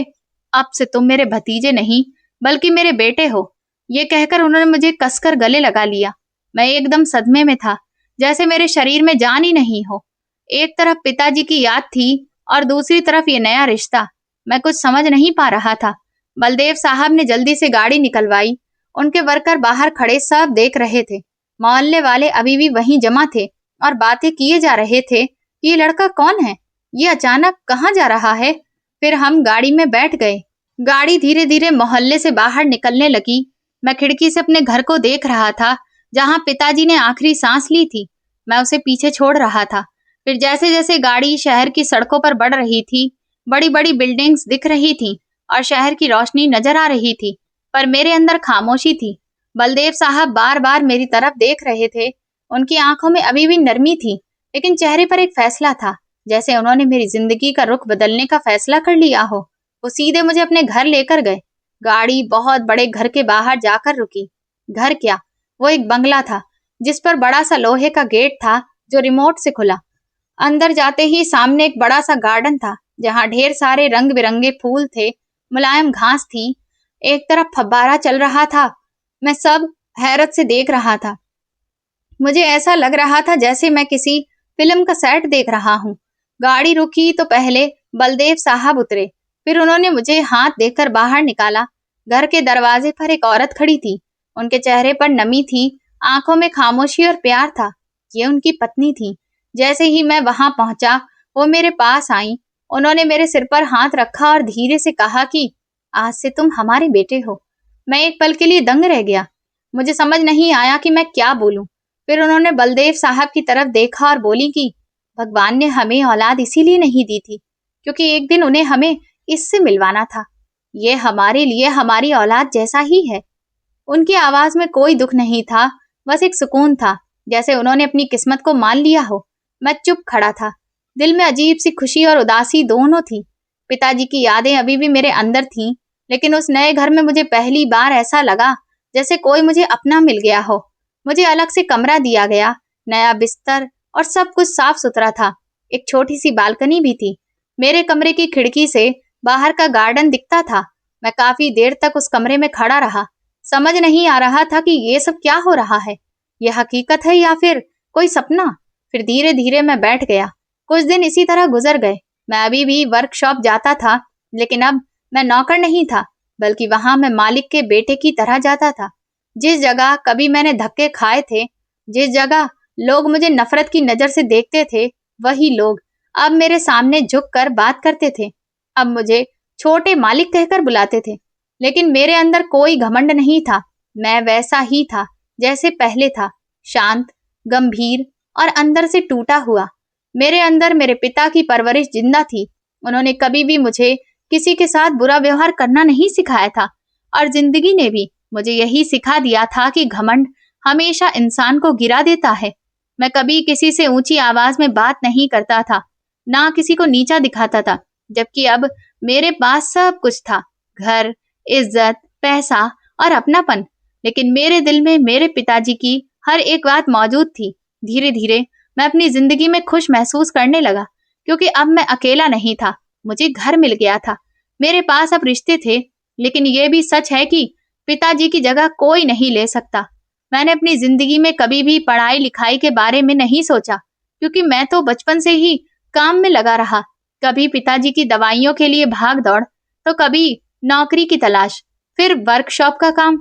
S1: अब से तुम मेरे भतीजे नहीं बल्कि मेरे बेटे हो। ये कहकर उन्होंने मुझे कसकर गले लगा लिया। मैं एकदम सदमे में था, जैसे मेरे शरीर में जान ही नहीं हो। एक तरफ पिताजी की याद थी और दूसरी तरफ ये नया रिश्ता। मैं कुछ समझ नहीं पा रहा था। बलदेव साहब ने जल्दी से गाड़ी निकलवाई। उनके वर्कर बाहर खड़े सब देख रहे थे। मोहल्ले वाले अभी भी वहीं जमा थे और बातें किए जा रहे थे कि ये लड़का कौन है, ये अचानक कहाँ जा रहा है? फिर हम गाड़ी में बैठ गए। गाड़ी धीरे धीरे मोहल्ले से बाहर निकलने लगी। मैं खिड़की से अपने घर को देख रहा था, जहाँ पिताजी ने आखिरी सांस ली थी। मैं उसे पीछे छोड़ रहा था। फिर जैसे जैसे गाड़ी शहर की सड़कों पर बढ़ रही थी, बड़ी बड़ी बिल्डिंग्स दिख रही थी और शहर की रोशनी नजर आ रही थी, पर मेरे अंदर खामोशी थी। बलदेव साहब बार बार मेरी तरफ देख रहे थे। उनकी आंखों में अभी भी नरमी थी, लेकिन चेहरे पर एक फैसला था, जैसे उन्होंने मेरी जिंदगी का रुख बदलने का फैसला कर लिया हो। वो सीधे मुझे अपने घर लेकर गए। गाड़ी बहुत बड़े घर के बाहर जाकर रुकी। घर क्या, वो एक बंगला था, जिस पर बड़ा सा लोहे का गेट था जो रिमोट से खुला। अंदर जाते ही सामने एक बड़ा सा गार्डन था, जहाँ ढेर सारे रंग बिरंगे फूल थे, मुलायम घास थी। एक तरफ फव्वारा चल रहा था। मैं सब हैरत से देख रहा था। मुझे ऐसा लग रहा था जैसे मैं किसी फिल्म का सेट देख रहा हूँ। गाड़ी रुकी तो पहले बलदेव साहब उतरे। फिर उन्होंने मुझे हाथ देकर बाहर निकाला। घर के दरवाजे पर एक औरत खड़ी थी। उनके चेहरे पर नमी थी, आंखों में खामोशी और प्यार था। ये उनकी पत्नी थी। जैसे ही मैं वहां पहुंचा, वो मेरे पास आई। उन्होंने मेरे सिर पर हाथ रखा और धीरे से कहा कि आज से तुम हमारे बेटे हो। मैं एक पल के लिए दंग रह गया। मुझे समझ नहीं आया कि मैं क्या बोलूं। फिर उन्होंने बलदेव साहब की तरफ देखा और बोली कि भगवान ने हमें औलाद इसीलिए नहीं दी थी, क्योंकि एक दिन उन्हें हमें इससे मिलवाना था। ये हमारे लिए हमारी औलाद जैसा ही है। उनकी आवाज में कोई दुख नहीं था, बस एक सुकून था, जैसे उन्होंने अपनी किस्मत को मान लिया हो। मैं चुप खड़ा था। दिल में अजीब सी खुशी और उदासी दोनों थी। पिताजी की यादें अभी भी मेरे अंदर थीं, लेकिन उस नए घर में मुझे पहली बार ऐसा लगा जैसे कोई मुझे अपना मिल गया हो। मुझे अलग से कमरा दिया गया, नया बिस्तर और सब कुछ साफ सुथरा था। एक छोटी सी बालकनी भी थी। मेरे कमरे की खिड़की से बाहर का गार्डन दिखता था। मैं काफी देर तक उस कमरे में खड़ा रहा। समझ नहीं आ रहा था कि ये सब क्या हो रहा है। यह हकीकत है या फिर कोई सपना। फिर धीरे धीरे मैं बैठ गया। कुछ दिन इसी तरह गुजर गए। मैं अभी भी वर्कशॉप जाता था, लेकिन अब मैं नौकर नहीं था, बल्कि वहां मैं मालिक के बेटे की तरह जाता था। जिस जगह कभी मैंने धक्के खाए थे, जिस जगह लोग मुझे नफरत की नजर से देखते थे, वही लोग अब मेरे सामने झुककर बात करते थे। अब मुझे छोटे मालिक कहकर बुलाते थे। लेकिन मेरे अंदर कोई घमंड नहीं था। मैं वैसा ही था जैसे पहले था, शांत, गंभीर और अंदर से टूटा हुआ। मेरे अंदर मेरे पिता की परवरिश जिंदा थी। उन्होंने कभी भी मुझे किसी के साथ बुरा व्यवहार करना नहीं सिखाया था, और जिंदगी ने भी मुझे यही सिखा दिया था कि घमंड हमेशा इंसान को गिरा देता है। मैं कभी किसी से ऊंची आवाज में बात नहीं करता था, ना किसी को नीचा दिखाता था, जबकि अब मेरे पास सब कुछ था, घर, इज्जत, पैसा और अपनापन। लेकिन मेरे दिल में मेरे पिताजी की हर एक बात मौजूद थी। धीरे धीरे मैं अपनी जिंदगी में खुश महसूस करने लगा, क्योंकि अब मैं अकेला नहीं था। मुझे घर मिल गया था। मेरे पास अब रिश्ते थे, लेकिन ये भी सच है कि पिताजी की जगह कोई नहीं ले सकता। मैंने अपनी जिंदगी में कभी भी पढ़ाई लिखाई के बारे में नहीं सोचा, क्योंकि मैं तो बचपन से ही काम में लगा रहा। कभी पिताजी की दवाइयों के लिए भाग दौड़, तो कभी नौकरी की तलाश, फिर वर्कशॉप का काम।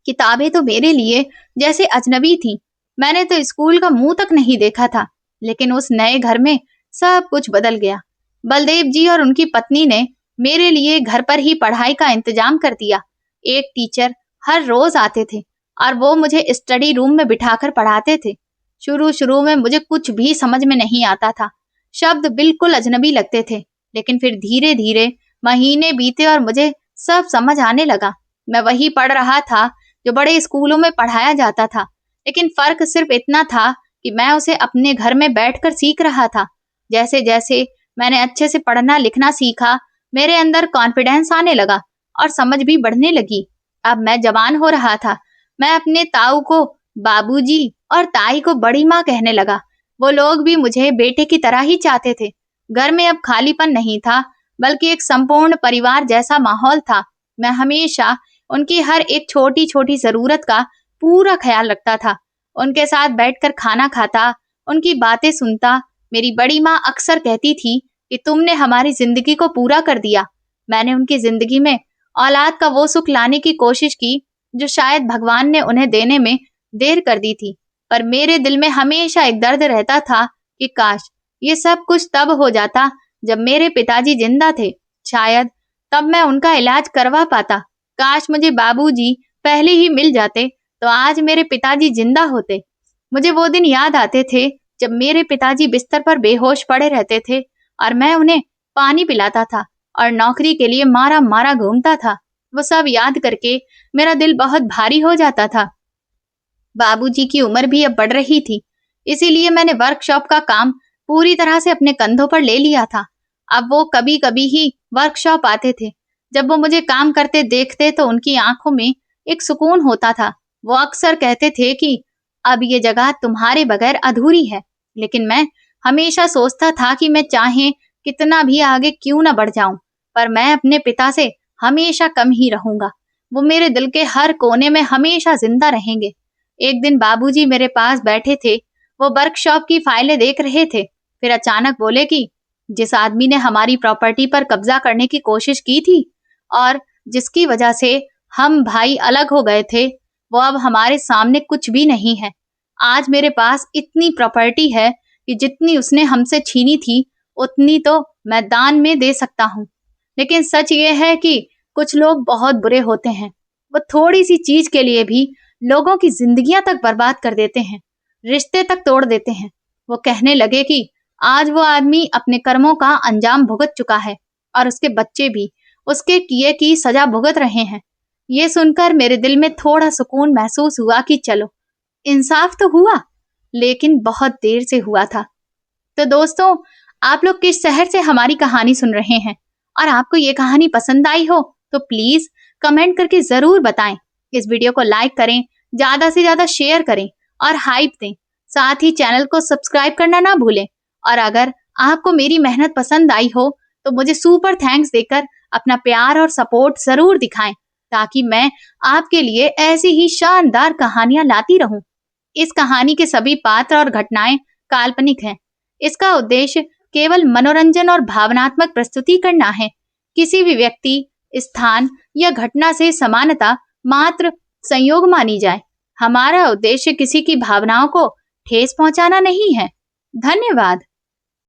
S1: किताबें तो मेरे लिए जैसे अजनबी थी। मैंने तो स्कूल का मुंह तक नहीं देखा था। लेकिन उस नए घर में सब कुछ बदल गया। बलदेव जी और उनकी पत्नी ने मेरे लिए घर पर ही पढ़ाई का इंतजाम कर दिया। एक टीचर हर रोज आते थे और वो मुझे स्टडी रूम में बिठाकर पढ़ाते थे। शुरू शुरू में मुझे कुछ भी समझ में नहीं आता था। शब्द बिल्कुल अजनबी लगते थे, लेकिन फिर धीरे धीरे महीने बीते और मुझे सब समझ आने लगा। मैं वही पढ़ रहा था जो बड़े स्कूलों में पढ़ाया जाता था, लेकिन फर्क सिर्फ इतना था कि मैं उसे अपने घर में बैठकर सीख रहा था। जैसे जैसे मैंने अच्छे से पढ़ना लिखना सीखा, मेरे अंदर कॉन्फिडेंस आने लगा और समझ भी बढ़ने लगी। अब मैं जवान हो रहा था। मैं अपने ताऊ को बाबूजी और ताई को बड़ी माँ कहने लगा। वो लोग भी मुझे बेटे की तरह ही चाहते थे। घर में अब खालीपन नहीं था, बल्कि एक संपूर्ण परिवार जैसा माहौल था। मैं हमेशा उनकी हर एक छोटी छोटी जरूरत का पूरा ख्याल रखता था। उनके साथ बैठकर खाना खाता, उनकी बातें सुनता। मेरी बड़ी माँ अक्सर कहती थी कि तुमने हमारी जिंदगी को पूरा कर दिया। मैंने उनकी जिंदगी में औलाद का वो सुख लाने की कोशिश की जो शायद भगवान ने उन्हें देने में देर कर दी थी। पर मेरे दिल में हमेशा एक दर्द रहता था कि काश ये सब कुछ तब हो जाता जब मेरे पिताजी जिंदा थे। शायद तब मैं उनका इलाज करवा पाता। काश मुझे बाबूजी पहले ही मिल जाते तो आज मेरे पिताजी जिंदा होते। मुझे वो दिन याद आते थे जब मेरे पिताजी बिस्तर पर बेहोश पड़े रहते थे और मैं उन्हें पानी पिलाता था और नौकरी के लिए मारा मारा घूमता था। वो सब याद करके मेरा दिल बहुत भारी हो जाता था। बाबूजी की उम्र भी अब बढ़ रही थी, इसीलिए मैंने वर्कशॉप का काम पूरी तरह से अपने कंधों पर ले लिया था। अब वो कभी कभी ही वर्कशॉप आते थे। जब वो मुझे काम करते देखते तो उनकी आंखों में एक सुकून होता था। वो अक्सर कहते थे कि अब ये जगह तुम्हारे बगैर अधूरी है। लेकिन मैं हमेशा सोचता था कि मैं चाहे कितना भी आगे क्यों न बढ़ जाऊं, पर मैं अपने पिता से हमेशा कम ही रहूंगा। वो मेरे दिल के हर कोने में हमेशा जिंदा रहेंगे। एक दिन बाबूजी मेरे पास बैठे थे। वो वर्कशॉप की फाइलें देख रहे थे। फिर अचानक बोले कि जिस आदमी ने हमारी प्रॉपर्टी पर कब्जा करने की कोशिश की थी और जिसकी वजह से हम भाई अलग हो गए थे, वो अब हमारे सामने कुछ भी नहीं है। आज मेरे पास इतनी प्रॉपर्टी है कि जितनी उसने हमसे छीनी थी उतनी तो मैं दान में दे सकता हूँ। लेकिन सच ये है कि कुछ लोग बहुत बुरे होते हैं। वो थोड़ी सी चीज के लिए भी लोगों की जिंदगियां तक बर्बाद कर देते हैं, रिश्ते तक तोड़ देते हैं। वो कहने लगे कि आज वो आदमी अपने कर्मों का अंजाम भुगत चुका है और उसके बच्चे भी उसके किए की सजा भुगत रहे हैं। ये सुनकर मेरे दिल में थोड़ा सुकून महसूस हुआ कि चलो, इंसाफ तो हुआ, लेकिन बहुत देर से हुआ था। तो दोस्तों, आप लोग किस शहर से हमारी कहानी सुन रहे हैं और आपको ये कहानी पसंद आई हो तो प्लीज कमेंट करके जरूर बताएं। इस वीडियो को लाइक करें, ज्यादा से ज्यादा शेयर करें और हाइप दें। साथ ही चैनल को सब्सक्राइब करना ना भूलें। और अगर आपको मेरी मेहनत पसंद आई हो तो मुझे सुपर थैंक्स देकर अपना प्यार और सपोर्ट जरूर दिखाएं, ताकि मैं आपके लिए ऐसी ही शानदार कहानियां लाती रहूं। इस कहानी के सभी पात्र और घटनाएं काल्पनिक हैं। इसका उद्देश्य केवल मनोरंजन और भावनात्मक प्रस्तुति करना है। किसी भी व्यक्ति, स्थान या घटना से समानता मात्र संयोग मानी जाए। हमारा उद्देश्य किसी की भावनाओं को ठेस पहुंचाना नहीं है। धन्यवाद।